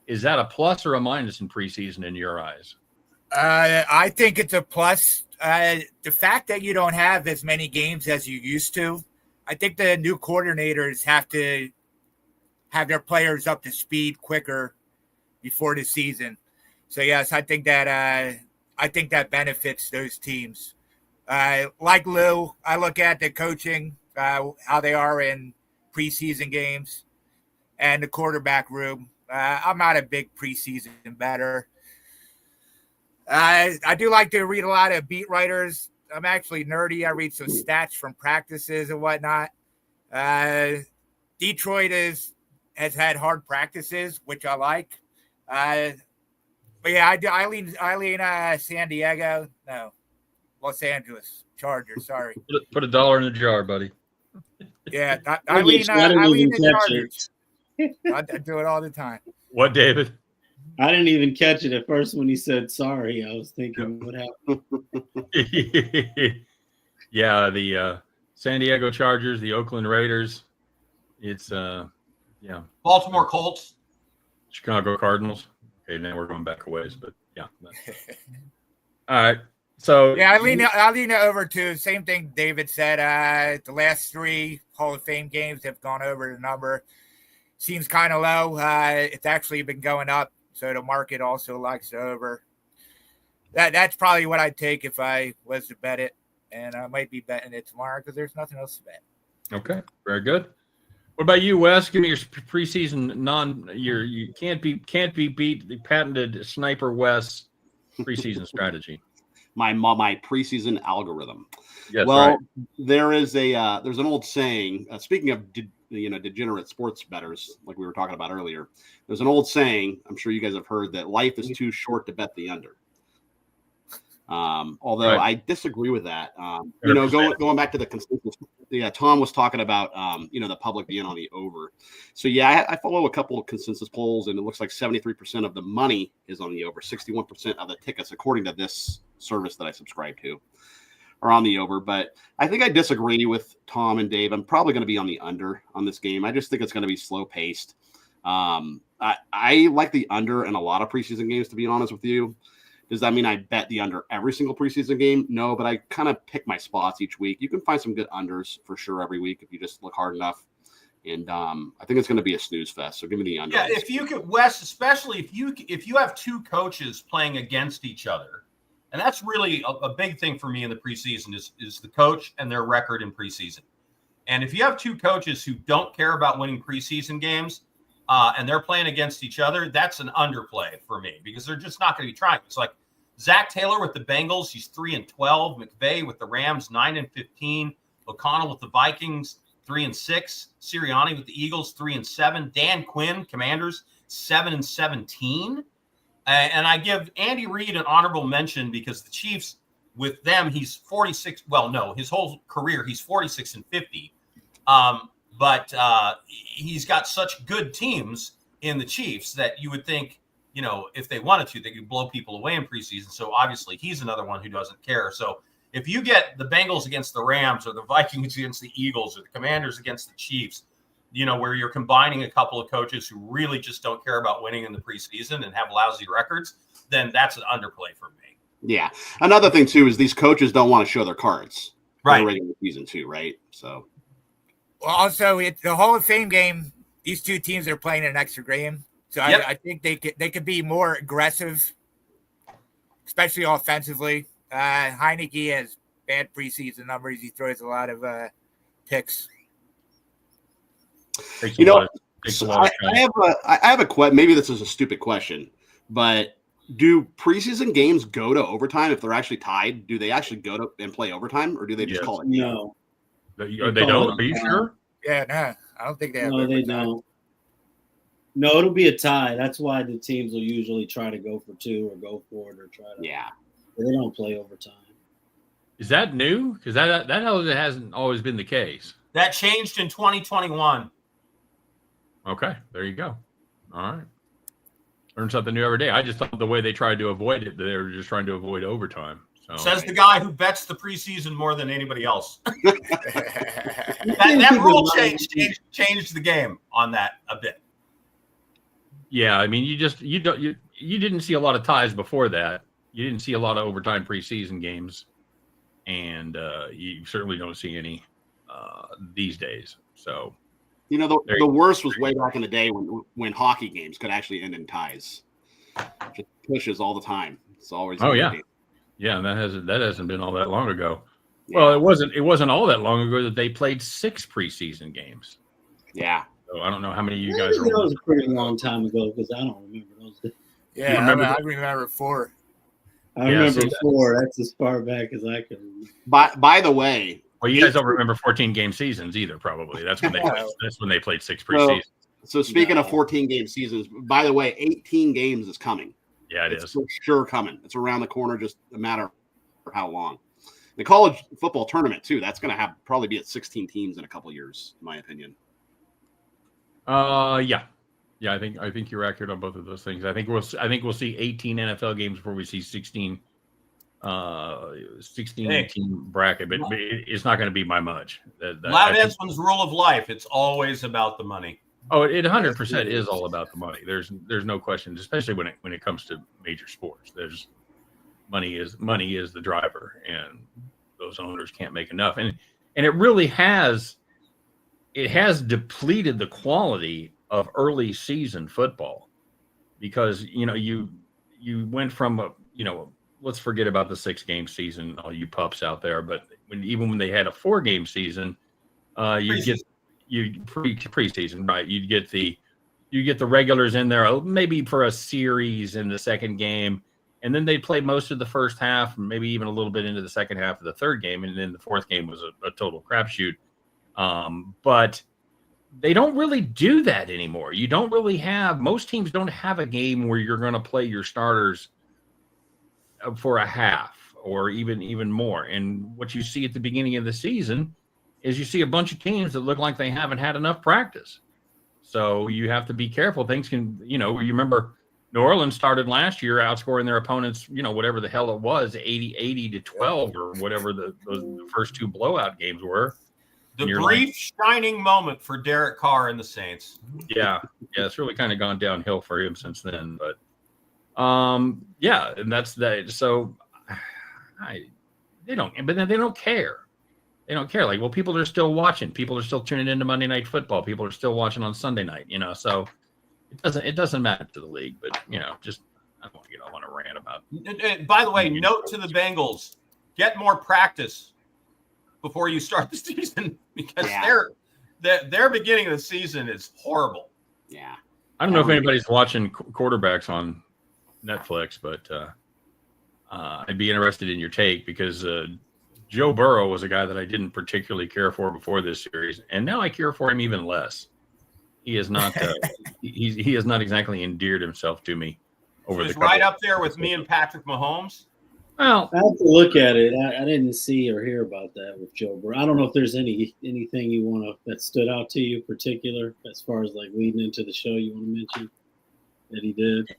Is that a plus or a minus in preseason in your eyes? I think it's a plus. The fact that you don't have as many games as you used to, I think the new coordinators have to have their players up to speed quicker before the season. So yes, I think that benefits those teams. Like Lou, I look at the coaching, how they are in preseason games, and the quarterback room. I'm not a big preseason better. I do like to read a lot of beat writers. I'm actually nerdy. I read some stats from practices and whatnot. Detroit has had hard practices, which I like. But yeah, I lean San Diego. No, Los Angeles Chargers. Sorry. Put $1 in the jar, buddy. Yeah, I lean the Chargers. I do it all the time. What, David? I didn't even catch it at first when he said sorry. I was thinking, what happened? Yeah, the San Diego Chargers, the Oakland Raiders. It's Baltimore Colts. Chicago Cardinals. Okay, now we're going back a ways, but yeah. All right. So yeah, I lean it over to same thing David said. The last 3 Hall of Fame games have gone over the number. Seems kind of low. It's actually been going up, so the market also likes the over. That's probably what I'd take if I was to bet it, and I might be betting it tomorrow because there's nothing else to bet. Okay, very good. What about you, Wes? Give me your preseason you can't be beat, the patented Sniper Wes preseason strategy. My preseason algorithm. Yes, well, right. there's an old saying. Speaking of degenerate sports bettors, like we were talking about earlier, there's an old saying. I'm sure you guys have heard that life is too short to bet the under. Although right. I disagree with that. Going back to the consensus. Yeah, Tom was talking about the public being on the over. So yeah, I follow a couple of consensus polls, and it looks like 73% of the money is on the over. 61% of the tickets, according to this service that I subscribe to, are on the over. But I think I disagree with Tom and Dave. I'm probably going to be on the under on this game. I just think it's going to be slow paced. I like the under in a lot of preseason games, to be honest with you. Does that mean I bet the under every single preseason game? No, but I kind of pick my spots each week. You can find some good unders for sure every week if you just look hard enough. And I think it's going to be a snooze fest. So give me the under. Yeah, if you could, Wes, especially if you have 2 coaches playing against each other, and that's really a big thing for me in the preseason is the coach and their record in preseason. And if you have 2 coaches who don't care about winning preseason games and they're playing against each other, that's an underplay for me because they're just not going to be trying. It's like Zach Taylor with the Bengals, he's 3-12. McVay with the Rams, 9-15. O'Connell with the Vikings, 3-6. Sirianni with the Eagles, 3-7. Dan Quinn, Commanders, 7-17. And I give Andy Reid an honorable mention because the Chiefs, with them, he's 46. Well, no, his whole career, he's 46-50. But he's got such good teams in the Chiefs that you would think, if they wanted to, they could blow people away in preseason. So obviously he's another one who doesn't care. So if you get the Bengals against the Rams or the Vikings against the Eagles or the Commanders against the Chiefs, where you're combining a couple of coaches who really just don't care about winning in the preseason and have lousy records, then that's an underplay for me. Yeah. Another thing, too, is these coaches don't want to show their cards. Right. In the regular season, too, right? So. Well, also, the Hall of Fame game, these 2 teams are playing an extra game. So yep. I think they could be more aggressive, especially offensively. Heineke has bad preseason numbers. He throws a lot of picks. I have a question. Maybe this is a stupid question, but Do preseason games go to overtime if they're actually tied? Do they actually go to and play overtime, or do they just Yes. call it? No, They call don't. it Are you time. sure? Yeah, no, I don't think they have. no, they overtime. don't. No, it'll be a tie. That's why the teams will usually try to go for 2 or go for it or try to. Yeah. They don't play overtime. Is that new? Because that hasn't always been the case. That changed in 2021. Okay, there you go. All right. Learn something new every day. I just thought the way they tried to avoid it, they were just trying to avoid overtime. So Says the guy who bets the preseason more than anybody else. You can't That keep rule in mind- changed the game on that a bit. yeah, I mean, you didn't see a lot of ties before that. You didn't see a lot of overtime preseason games, and you certainly don't see any these days. So You know, the worst was way back in the day when hockey games could actually end in ties. Just pushes all the time. It's always. Oh, yeah. yeah, and that hasn't been all that long ago. Yeah. Well, it wasn't all that long ago that they played 6 preseason games. Yeah. So I don't know how many of you I guys think that are. was a pretty long time ago because I don't remember those. Yeah, You remember I remember 4. I Yeah, remember see, 4. That's as far back as I can remember. By the way, Well, you guys don't remember 14 game seasons either, probably. That's when they played 6 preseason. so speaking No. of 14-game seasons, by the way, 18 games is coming. Yeah, it It's is. for sure coming. It's around the corner, just a matter of how long. The college football tournament too. That's going to probably be at 16 teams in a couple years, in my opinion. Yeah. I think you're accurate on both of those things. I think we'll see 18 NFL games before we see 16 Hey. team bracket, but it's not going to be by much. Loud Edwin's rule of life. It's always about the money. Oh, it 100% is all about the money. There's no question, especially when it comes to major sports. There's money is the driver, and those owners can't make enough. And it really has depleted the quality of early season football, because you went from let's forget about the 6-game season, all you pups out there, but even when they had a 4-game season, preseason, right? You get the regulars in there, maybe for a series in the second game, and then they play most of the first half, maybe even a little bit into the second half of the third game, and then the fourth game was a total crapshoot. But they don't really do that anymore. You don't really have, most teams don't have a game where you're going to play your starters for a half or even more. And what you see at the beginning of the season is you see a bunch of teams that look like they haven't had enough practice. So you have to be careful. Things can, you remember New Orleans started last year outscoring their opponents, whatever the hell it was, 80-12 or whatever the first 2 blowout games were. The And you're brief shining moment for Derek Carr and the Saints. Yeah, it's really kind of gone downhill for him since then. But and that's that. So they don't care. They don't care. Like, well, people are still watching. People are still tuning into Monday Night Football. People are still watching on Sunday night. So it doesn't matter to the league. But just I don't want to get all on a rant about. By the way, note to the Bengals: get more practice before you start the season, because their beginning of the season is horrible. Yeah. I don't know if anybody's watching quarterbacks on Netflix, but I'd be interested in your take, because Joe Burrow was a guy that I didn't particularly care for before this series, and now I care for him even less. He is not he has not exactly endeared himself to me over He's the right up there with me and Patrick Mahomes. Well, I have to look at it. I didn't see or hear about that with Joe Burrow. I don't know if there's anything you want to that stood out to you particular as far as like leading into the show you want to mention that he did.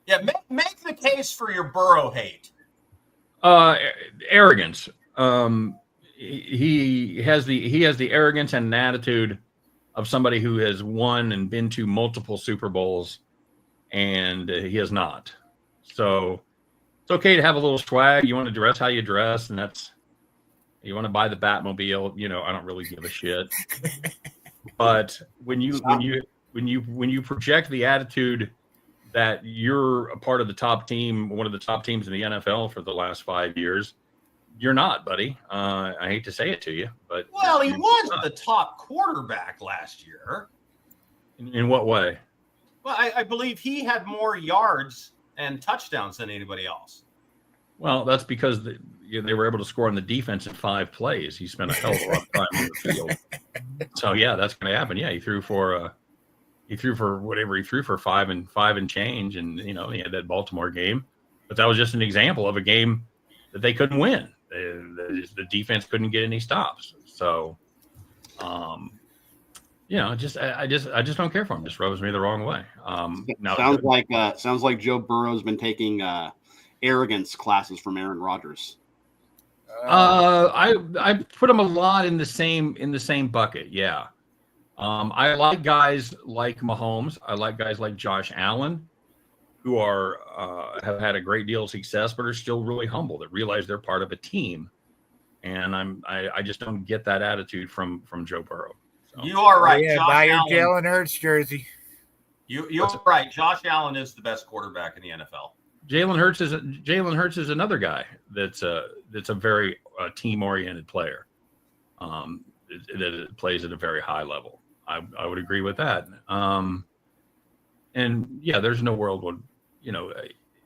Yeah, make the case for your Burrow hate. arrogance. He has the arrogance and an attitude of somebody who has won and been to multiple Super Bowls, and he has not. So it's okay to have a little swag. You want to dress how you dress, and you want to buy the Batmobile. I don't really give a shit. But when you project the attitude that you're a part of the top team, one of the top teams in the NFL for the last 5 years, you're not, buddy. I hate to say it to you, but He was the top quarterback last year. in what way? Well, I believe he had more yards and touchdowns than anybody else. Well, that's because they were able to score on the defense in 5 plays. He spent a hell of a lot of time on the field. So yeah, that's going to happen. Yeah, he threw for whatever he threw for 5 and change, and he had that Baltimore game. But that was just an example of a game that they couldn't win. The defense couldn't get any stops. So, I just don't care for him. Just rubs me the wrong way. Now, sounds like Joe Burrow's been taking arrogance classes from Aaron Rodgers. I put him a lot in the same bucket. Yeah. I like guys like Mahomes. I like guys like Josh Allen, who have had a great deal of success, but are still really humble, that realize they're part of a team. And I just don't get that attitude from Joe Burrow. So. You are right. Yeah, buy your Jalen Hurts jersey. You're right. Josh Allen is the best quarterback in the NFL. Jalen Hurts is another guy that's a very team-oriented player that plays at a very high level. I would agree with that. And yeah, there's no world when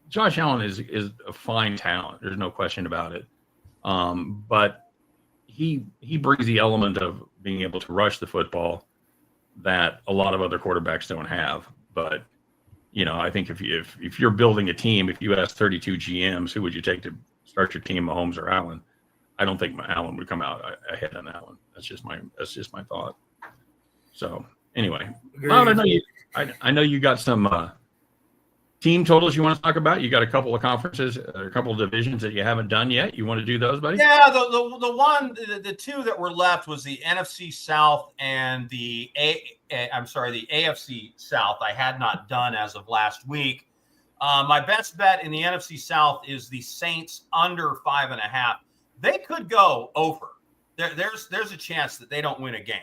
Josh Allen is a fine talent. There's no question about it. But he brings the element of being able to rush the football that a lot of other quarterbacks don't have. But I think if you're building a team, if you ask 32 GMs, who would you take to start your team, Mahomes or Allen? I don't think Allen would come out ahead on that one. That's just my thought. So anyway, Bob, I know you got some team totals you want to talk about. You got a couple of conferences, a couple of divisions that you haven't done yet. You want to do those, buddy? Yeah, the two that were left was the NFC South and the AFC South. I had not done as of last week. My best bet in the NFC South is the Saints under 5.5. They could go over. There's a chance that they don't win a game.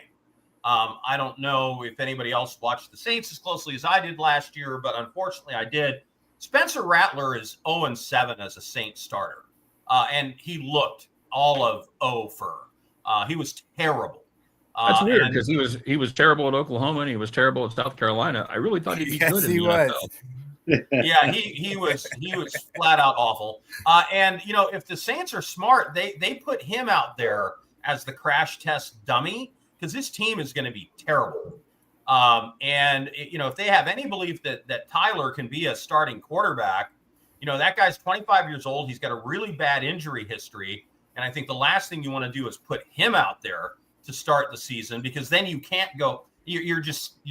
I don't know if anybody else watched the Saints as closely as I did last year, but unfortunately I did. Spencer Rattler is 0-7 as a Saints starter, and he looked all of over. He was terrible. That's weird because he was terrible at Oklahoma and he was terrible at South Carolina. I really thought he'd be good in the NFL. Yeah, he was flat out awful. And if the Saints are smart, they put him out there as the crash test dummy, because this team is going to be terrible. And if they have any belief that Tyler can be a starting quarterback, that guy's 25 years old. He's got a really bad injury history. And I think the last thing you want to do is put him out there to start the season, because then you can't go, you're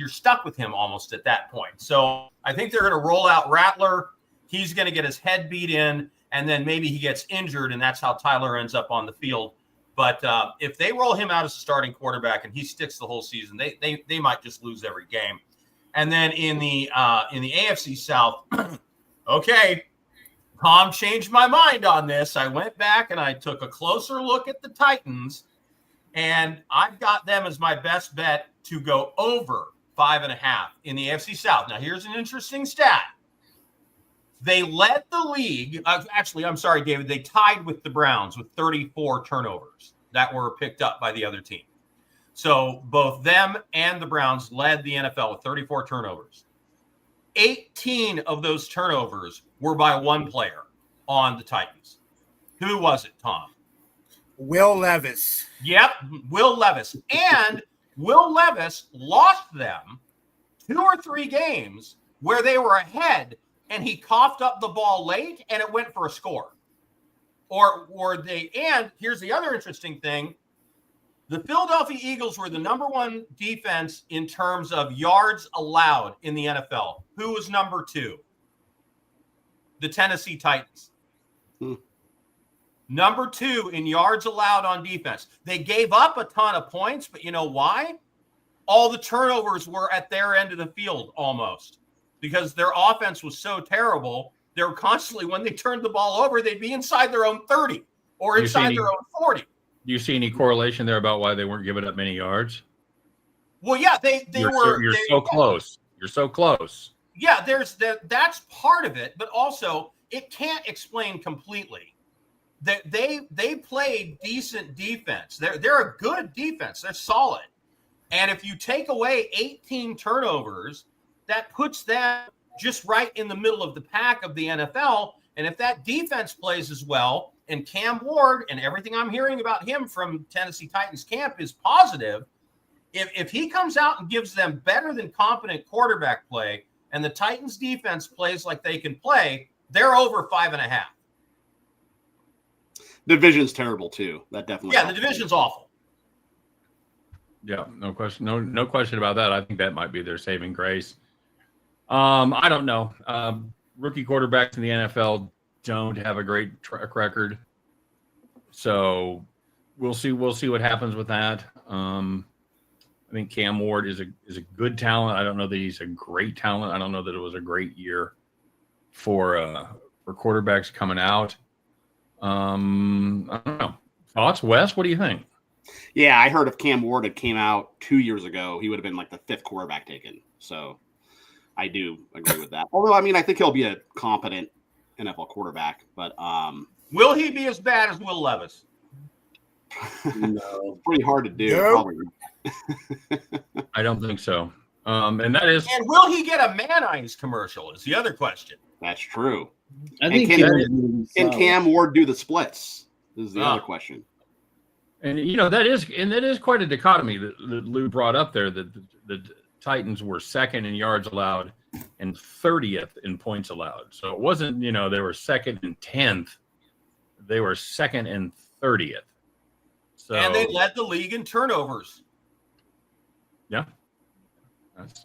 stuck with him almost at that point. So I think they're going to roll out Rattler. He's going to get his head beat in, and then maybe he gets injured, and that's how Tyler ends up on the field. But if they roll him out as a starting quarterback and he sticks the whole season, they might just lose every game. And then in the AFC South, okay, Tom changed my mind on this. I went back and I took a closer look at the Titans, and I've got them as my best bet to go over 5.5 in the AFC South. Now, here's an interesting stat. They led the league. Actually, I'm sorry, David. They tied with the Browns with 34 turnovers that were picked up by the other team. So both them and the Browns led the NFL with 34 turnovers. 18 of those turnovers were by one player on the Titans. Who was it, Tom? Will Levis. Yep, Will Levis. And Will Levis lost them 2 or 3 games where they were ahead, and he coughed up the ball late, and it went for a score. And here's the other interesting thing. The Philadelphia Eagles were the number 1 defense in terms of yards allowed in the NFL. Who was number 2? The Tennessee Titans. Number 2 in yards allowed on defense. They gave up a ton of points, but you know why? All the turnovers were at their end of the field almost, because their offense was so terrible. They were constantly, when they turned the ball over, they'd be inside their own 30 or inside their own 40. Do you see any correlation there about why they weren't giving up many yards? Well, yeah, You're so close. You're so close. Yeah, that's part of it, but also it can't explain completely. They played decent defense. They're a good defense. They're solid. And if you take away 18 turnovers, that puts them just right in the middle of the pack of the NFL. And if that defense plays as well, and Cam Ward and everything I'm hearing about him from Tennessee Titans camp is positive, if he comes out and gives them better than competent quarterback play, and the Titans defense plays like they can play, they're over 5.5. Division's terrible too. That definitely. Yeah, the division's awful. Yeah, no question. No question about that. I think that might be their saving grace. I don't know. Rookie quarterbacks in the NFL don't have a great track record, so we'll see. We'll see what happens with that. I think Cam Ward is a good talent. I don't know that he's a great talent. I don't know that it was a great year for quarterbacks coming out. I don't know. Thoughts, Wes? What do you think? Yeah, I heard if Cam Ward had came out 2 years ago, he would have been like the 5th quarterback taken. So I do agree with that. Although, I mean, I think he'll be a competent NFL quarterback, but will he be as bad as Will Levis? No. pretty hard to do. Nope. Probably. I don't think so. And that is And will he get a Man Eyes commercial is the other question. That's true. I think can- Cam's gonna be Can solid. Cam Ward do the splits? This is the Ah. other question. And that is quite a dichotomy that Lou brought up there. That the Titans were second in yards allowed and 30th in points allowed. So it wasn't they were second and 10th; they were second and 30th. So And they led the league in turnovers. yeah, that's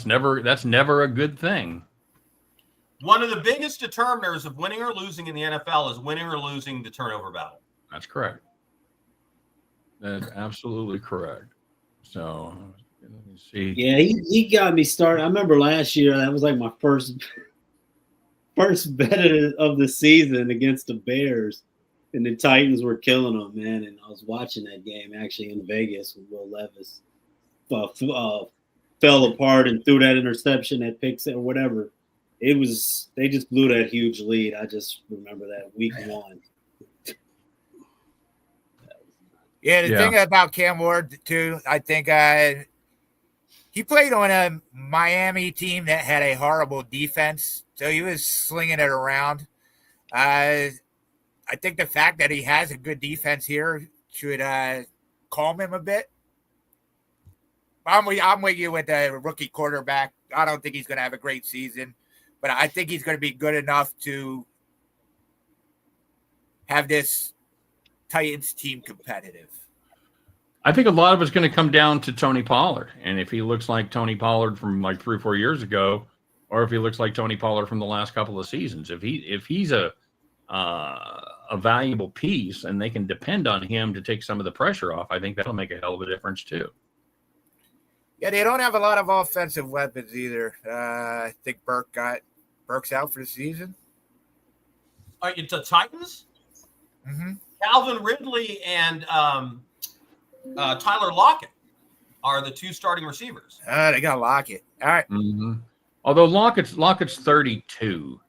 never a good thing. One of the biggest determiners of winning or losing in the NFL is winning or losing the turnover battle. That's correct. That's absolutely correct. So let me see. Yeah, he got me started. I remember last year that was like my first bet of the season against the Bears, and the Titans were killing them, man. And I was watching that game actually in Vegas when Will Levis fell apart and threw that interception at picks or whatever. They just blew that huge lead. I just remember that week one. Yeah, the Yeah. thing about Cam Ward too, I think he played on a Miami team that had a horrible defense, so he was slinging it around. I think the fact that he has a good defense here should calm him a bit. I'm with you with the rookie quarterback. I don't think he's going to have a great season, but I think he's going to be good enough to have this Titans team competitive. I think a lot of it's going to come down to Tony Pollard, and if he looks like Tony Pollard from like 3 or 4 years ago, or if he looks like Tony Pollard from the last couple of seasons, if he's a valuable piece and they can depend on him to take some of the pressure off, I think that'll make a hell of a difference too. Yeah, they don't have a lot of offensive weapons either. I think Burke's out for the season. The Titans, Mm-hmm. Calvin Ridley and Tyler Lockett are the 2 starting receivers. They got to lock it. All right. Mm-hmm. Although Lockett's 32.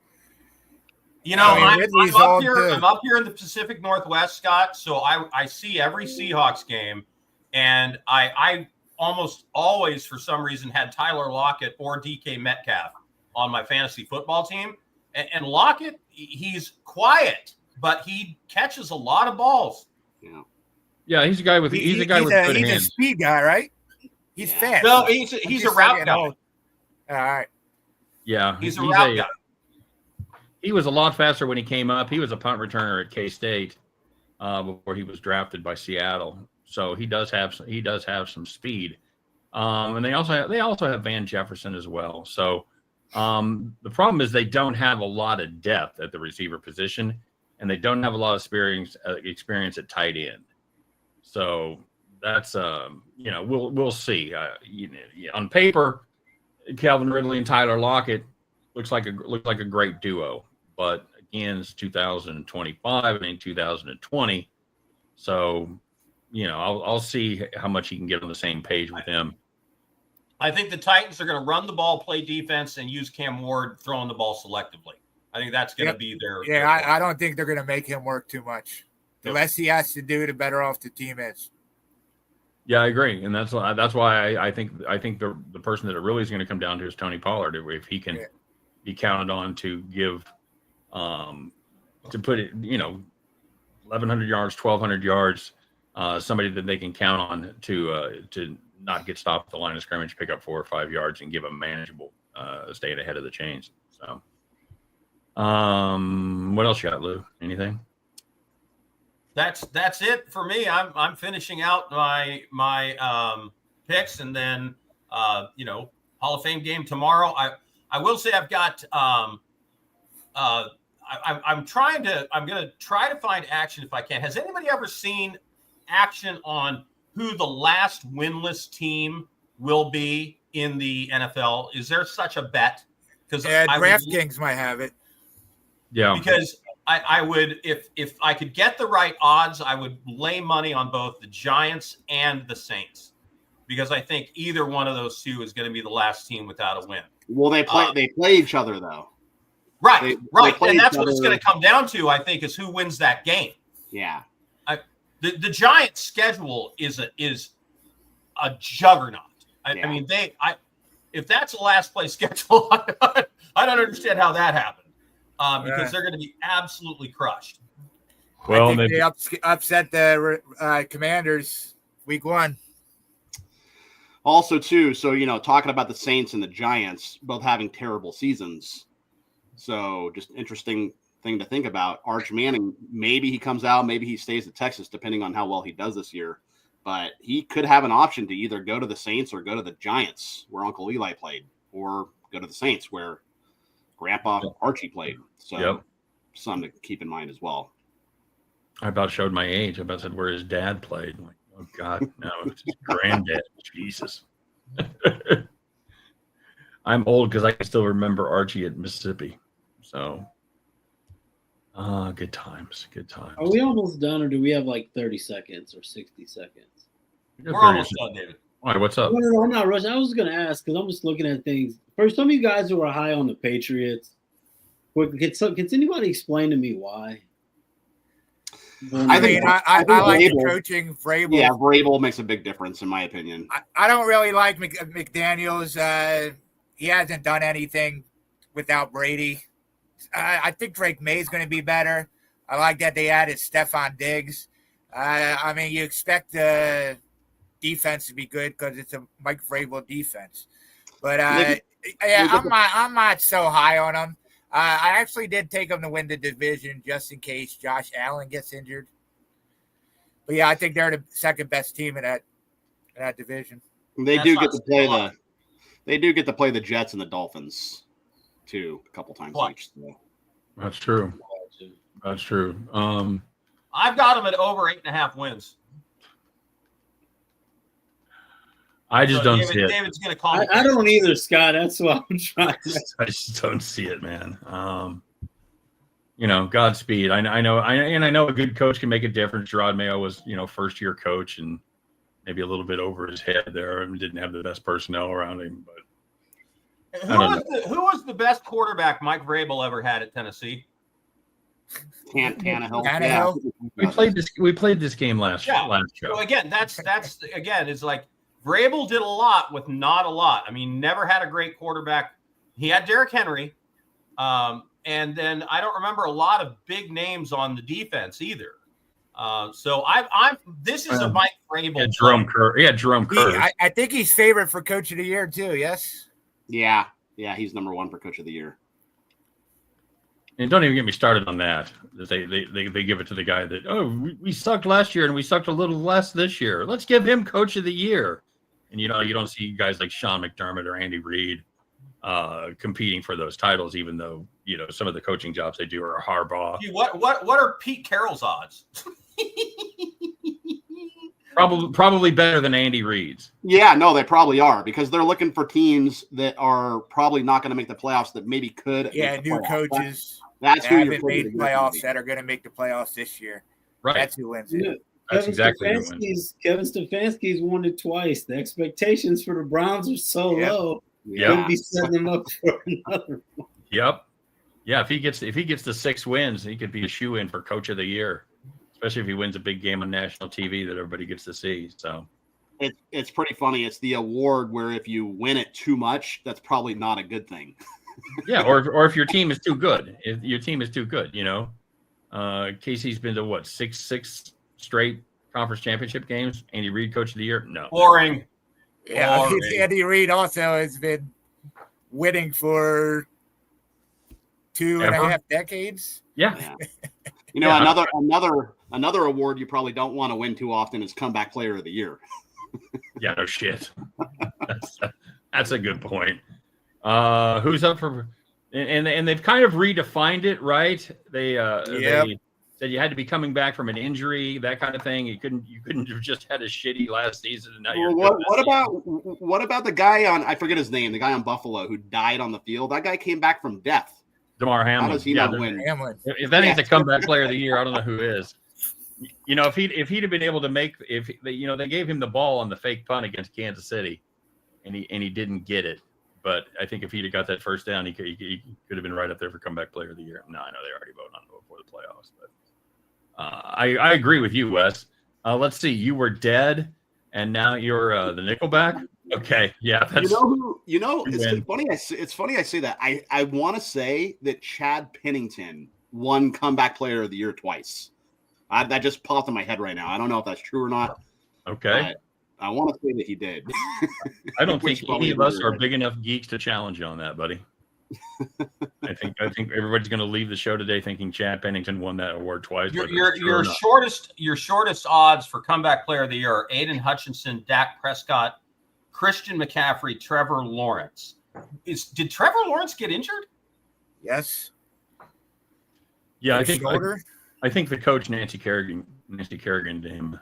You know, I mean, I'm Ridley's up all here. good. I'm up here in the Pacific Northwest, Scott. So I see every Seahawks game, and I almost always, for some reason, had Tyler Lockett or DK Metcalf on my fantasy football team. And Lockett, he's quiet, but he catches a lot of balls. Yeah, he's a guy with good He's a hands. speed guy, right? He's Yeah. fast. No, he's a route guy. All right. Yeah, He's a route guy. He was a lot faster when he came up. He was a punt returner at K-State before he was drafted by Seattle. So he does have some speed. And they also have Van Jefferson as well. So the problem is they don't have a lot of depth at the receiver position, and they don't have a lot of experience at tight end. So that's we'll see. On paper, Calvin Ridley and Tyler Lockett looks like a great duo. But again, it's 2025 and 2020. So, I'll see how much he can get on the same page with him. I think the Titans are going to run the ball, play defense, and use Cam Ward throwing the ball selectively. I think that's going to be their. Yeah, I don't think they're going to make him work too much. The less he has to do, the better off the team is. Yeah, I agree, and that's why I think the person that it really is going to come down to is Tony Pollard. If he can be counted on to give, to put it, 1,100 yards, 1,200 yards, somebody that they can count on to not get stopped at the line of scrimmage, pick up 4 or 5 yards, and give them manageable, staying ahead of the chains. So, what else you got, Lou? Anything? That's it for me. I'm finishing out my picks, and then Hall of Fame game tomorrow. I will say I've got I'm going to try to find action if I can. Has anybody ever seen action on who the last winless team will be in the NFL? Is there such a bet? Because DraftKings might have it. Yeah, because I would, if I could get the right odds, I would lay money on both the Giants and the Saints, because I think either one of those two is going to be the last team without a win. Well, they play each other though. Right, right, play and that's each what it's other. going to come down to. I think is who wins that game. Yeah. The Giants' schedule is a juggernaut. I mean, if that's a last place schedule, I don't understand how that happened. Because they're going to be absolutely crushed. Well, I think they upset the Commanders week 1. Also, too, so, talking about the Saints and the Giants both having terrible seasons. So just interesting thing to think about. Arch Manning, maybe he comes out, maybe he stays at Texas, depending on how well he does this year. But he could have an option to either go to the Saints or go to the Giants, where Uncle Eli played, or go to the Saints, where Grandpa Archie played. So something to keep in mind as well. I about showed my age. I about said where his dad played. I'm like, oh God, no, it's his granddad. Jesus. I'm old because I can still remember Archie at Mississippi. So, good times. Good times. Are we almost done, or do we have like 30 seconds or 60 seconds? We're almost done, David. All right, what's up? No, I'm not rushing. I was going to ask because I'm just looking at things. For some of you guys who are high on the Patriots, can anybody explain to me why? I like the coaching. Vrabel. Yeah, Vrabel makes a big difference, in my opinion. I don't really like McDaniels. He hasn't done anything without Brady. I think Drake May is going to be better. I like that they added Stephon Diggs. I mean, you expect the defense to be good because it's a Mike Vrabel defense. But I'm not so high on them. I actually did take them to win the division just in case Josh Allen gets injured. But yeah, I think they're the second best team in that division. They do get to play the Jets and the Dolphins too a couple times each. So. That's true. That's true. I've got them at over 8.5 wins. I just don't see it. David's going to call me. I don't either, Scott. That's what I'm trying to. I just don't see it, man. Godspeed. I know a good coach can make a difference. Gerard Mayo was, first year coach and maybe a little bit over his head there and didn't have the best personnel around him. But who was the best quarterback Mike Vrabel ever had at Tennessee? Tannehill. Tannehill. We played this game last show. So again, that's it's like Vrabel did a lot with not a lot. I mean, never had a great quarterback. He had Derrick Henry, and then I don't remember a lot of big names on the defense either. So this is a Mike Vrabel. Yeah, Jerome Kerr. Yeah, Jerome Kerr. I think he's favored for Coach of the Year too. Yes. Yeah, he's number 1 for Coach of the Year. And don't even get me started on that. They give it to the guy that we sucked last year and we sucked a little less this year. Let's give him Coach of the Year. And you don't see guys like Sean McDermott or Andy Reid competing for those titles, even though some of the coaching jobs they do are Harbaugh. Gee, what are Pete Carroll's odds? Probably better than Andy Reid's. Yeah, no, they probably are because they're looking for teams that are probably not going to make the playoffs that maybe could. Yeah, new coaches. That's who you're haven't made playoffs that are going to make the playoffs this year. Right. That's who wins it. That's exactly Kevin Stefanski's won it twice. The expectations for the Browns are so low. Yeah. He'll be setting them up for another one. Yep. Yeah, if he gets to 6 wins, he could be a shoe-in for Coach of the Year, especially if he wins a big game on national TV that everybody gets to see. So, It's pretty funny. It's the award where if you win it too much, that's probably not a good thing. Yeah, or if your team is too good. If your team is too good, Casey's been to what, six straight conference championship games? Andy Reid, coach of the year? No. Boring. Yeah, Boring. Andy Reid also has been winning for 2.5 decades. Yeah. Yeah. Another award you probably don't want to win too often is comeback player of the year. Yeah, no shit. That's a good point. Who's up for and they've kind of redefined it, right? They said you had to be coming back from an injury, that kind of thing. You couldn't have just had a shitty last season and now you're what about the guy on, I forget his name, the guy on Buffalo who died on the field? That guy came back from death. DeMar Hamlin. How does he not win? Hamlin. If that ain't the comeback player of the year, I don't know who is. If he'd have been able to they gave him the ball on the fake punt against Kansas City, and he didn't get it. But I think if he'd have got that first down, he could have been right up there for comeback player of the year. No, I know they already voted on it before the playoffs, but I agree with you, Wes. Let's see, you were dead, and now you're the Nickelback. Okay, yeah, that's It's funny I say that. I want to say that Chad Pennington won comeback player of the year twice. That just popped in my head right now. I don't know if that's true or not. okay. I want to say that he did. I don't think Which any of us are probably- big enough geeks to challenge you on that, buddy. I think everybody's going to leave the show today thinking Chad Pennington won that award twice. Your shortest odds for comeback player of the year are Aiden Hutchinson, Dak Prescott, Christian McCaffrey, Trevor Lawrence. Did Trevor Lawrence get injured? Yes. Yeah, I Shoulder. think the coach Nancy Kerrigan did him.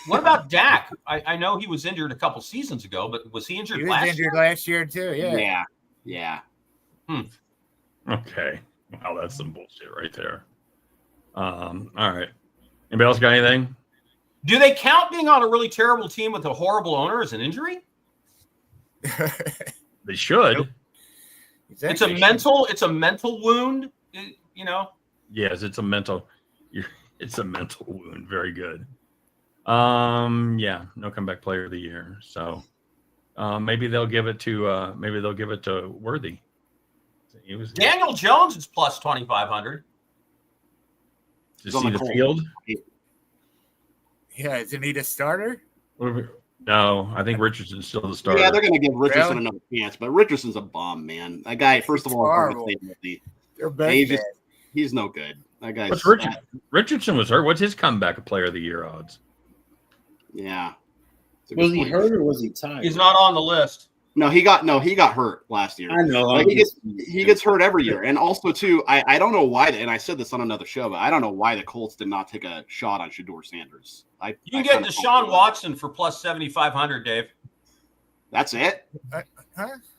What about Dak? I know he was injured a couple seasons ago, but was he injured He was last injured year? last year too. Yeah. Okay. Wow, that's some bullshit right there. All right. Anybody else got anything? Do they count being on a really terrible team with a horrible owner as an injury? They should. Nope. It's a mental wound, Yes, it's a mental wound. Very good. Yeah, no comeback player of the year. So maybe they'll give it to Worthy. Daniel Jones is plus 2,500. To see the field. Yeah, isn't he the starter? No, I think Richardson's still the starter. Yeah, they're going to give Richardson Really? another chance, but Richardson's a bum, man. That guy, first of all, horrible. They're both bad. he's no good. That guy's What's Richardson was hurt. What's his comeback player of the year odds? Yeah. Was he hurt or was he tired? He's not on the list. No, he got hurt last year. I know. Like, he gets hurt every year. And also, too, I don't know why, and I said this on another show, but I don't know why the Colts did not take a shot on Shedeur Sanders. You can get Deshaun Watson for plus 7,500, Dave. That's it? Huh?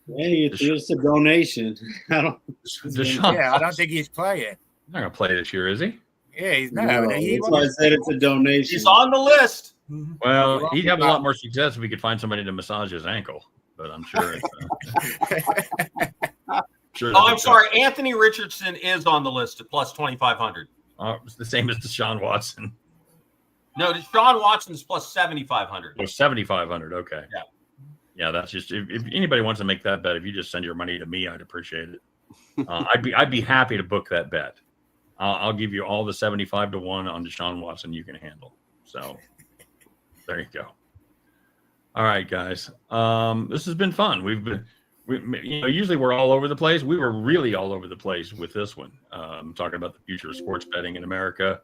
Hey, it's a donation. I don't. Deshaun Yeah, I don't think he's playing. He's not going to play this year, is he? Yeah, he's No, not. that's why I said it's a donation. He's on the list. Well, he'd have a lot more success if we could find somebody to massage his ankle. But I'm sure. Oh, I'm sorry. Anthony Richardson is on the list at plus 2,500. It's the same as Deshaun Watson. No, Deshaun Watson's plus 7,500. Oh, 7,500. Okay. Yeah. Yeah, that's just if anybody wants to make that bet, if you just send your money to me, I'd appreciate it. I'd be happy to book that bet. I'll give you all the 75 to 1 on Deshaun Watson you can handle. So there you go. All right, guys. This has been fun. Usually we're all over the place. We were really all over the place with this one. Talking about the future of sports betting in America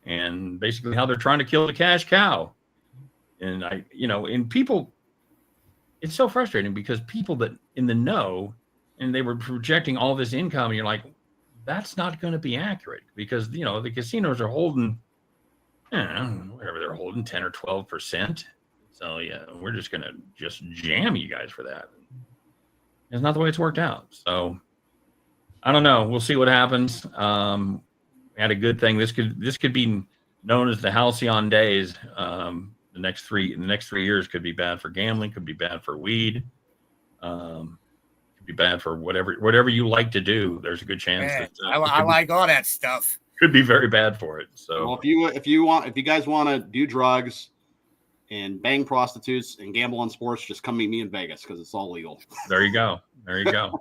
and basically how they're trying to kill the cash cow. And people, it's so frustrating because people that in the know and they were projecting all this income and you're like, that's not going to be accurate because, the casinos are holding, whatever they're holding, 10 or 12%. So, yeah, we're just going to jam you guys for that. It's not the way it's worked out. So, I don't know. We'll see what happens. We had a good thing. This could be known as the halcyon days. The next 3 years could be bad for gambling, could be bad for weed, could be bad for whatever you like to do. There's a good chance. Man, That, I like all that stuff. could be very bad for it. So, Well, if you guys want to do drugs, and bang prostitutes and gamble on sports, just come meet me in Vegas because it's all legal. There you go. There you go.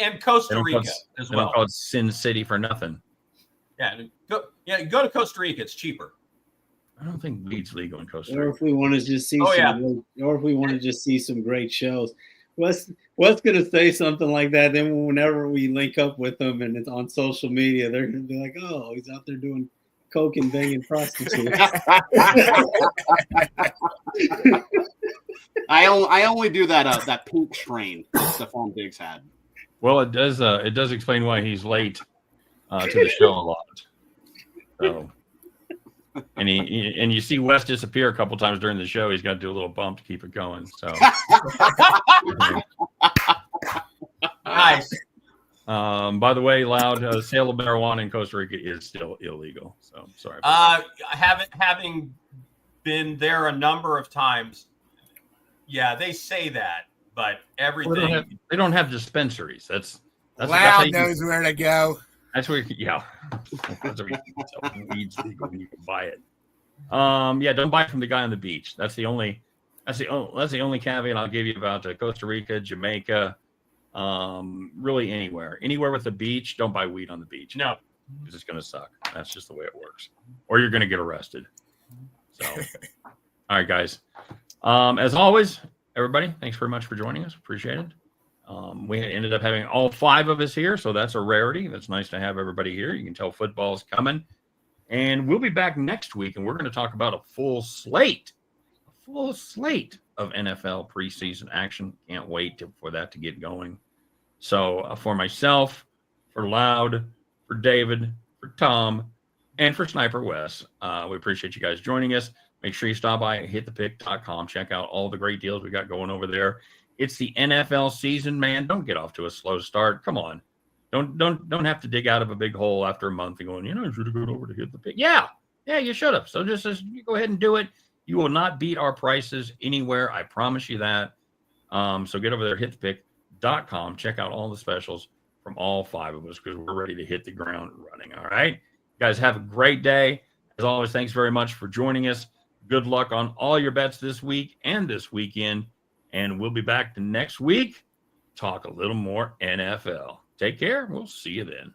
And Costa They don't Rica call it- as they don't well. call it Sin City for nothing. Yeah, go to Costa Rica. It's cheaper. I don't think weed's legal in Costa Or Rica. if we want to just see, Oh, or if we want to just see some great shows. What's gonna say something like that? Then whenever we link up with them and it's on social media, they're gonna be like, "Oh, he's out there doing coke and banging prostitutes." I only do that pink strain Stephon Diggs had. Well, it does explain why he's late to the show a lot. So, and you see Wes disappear a couple times during the show. He's got to do a little bump to keep it going. So, Nice. by the way, Loud, sale of marijuana in Costa Rica is still illegal. So sorry. Having been there a number of times, yeah, they say that, but everything. They don't have dispensaries. That's how Loud you- knows where to go. That's where, yeah. That's where you can tell when weed's legal when you can buy it. Yeah, don't buy from the guy on the beach. That's the only caveat I'll give you about Costa Rica, Jamaica, really anywhere with a beach. Don't buy weed on the beach. No. Because it's going to suck. That's just the way it works. Or you're going to get arrested. So, all right, guys. As always, everybody, thanks very much for joining us. Appreciate it. We ended up having all 5 of us here, so that's a rarity. That's nice to have everybody here. You can tell football's coming. And we'll be back next week, and we're going to talk about a full slate of NFL preseason action. Can't wait for that to get going. So for myself, for Loud, for David, for Tom, and for Sniper Wes, we appreciate you guys joining us. Make sure you stop by at hitthepick.com. Check out all the great deals we got going over there. It's the NFL season, man. Don't get off to a slow start. Come on. Don't have to dig out of a big hole after a month and going, I should have gone over to Hit the Pick. Yeah, you should have. So just you go ahead and do it. You will not beat our prices anywhere. I promise you that. So get over there, hitthepick.com. Check out all the specials from all 5 of us because we're ready to hit the ground running. All right. You guys have a great day. As always, thanks very much for joining us. Good luck on all your bets this week and this weekend. And we'll be back the next week. Talk a little more NFL. Take care. We'll see you then.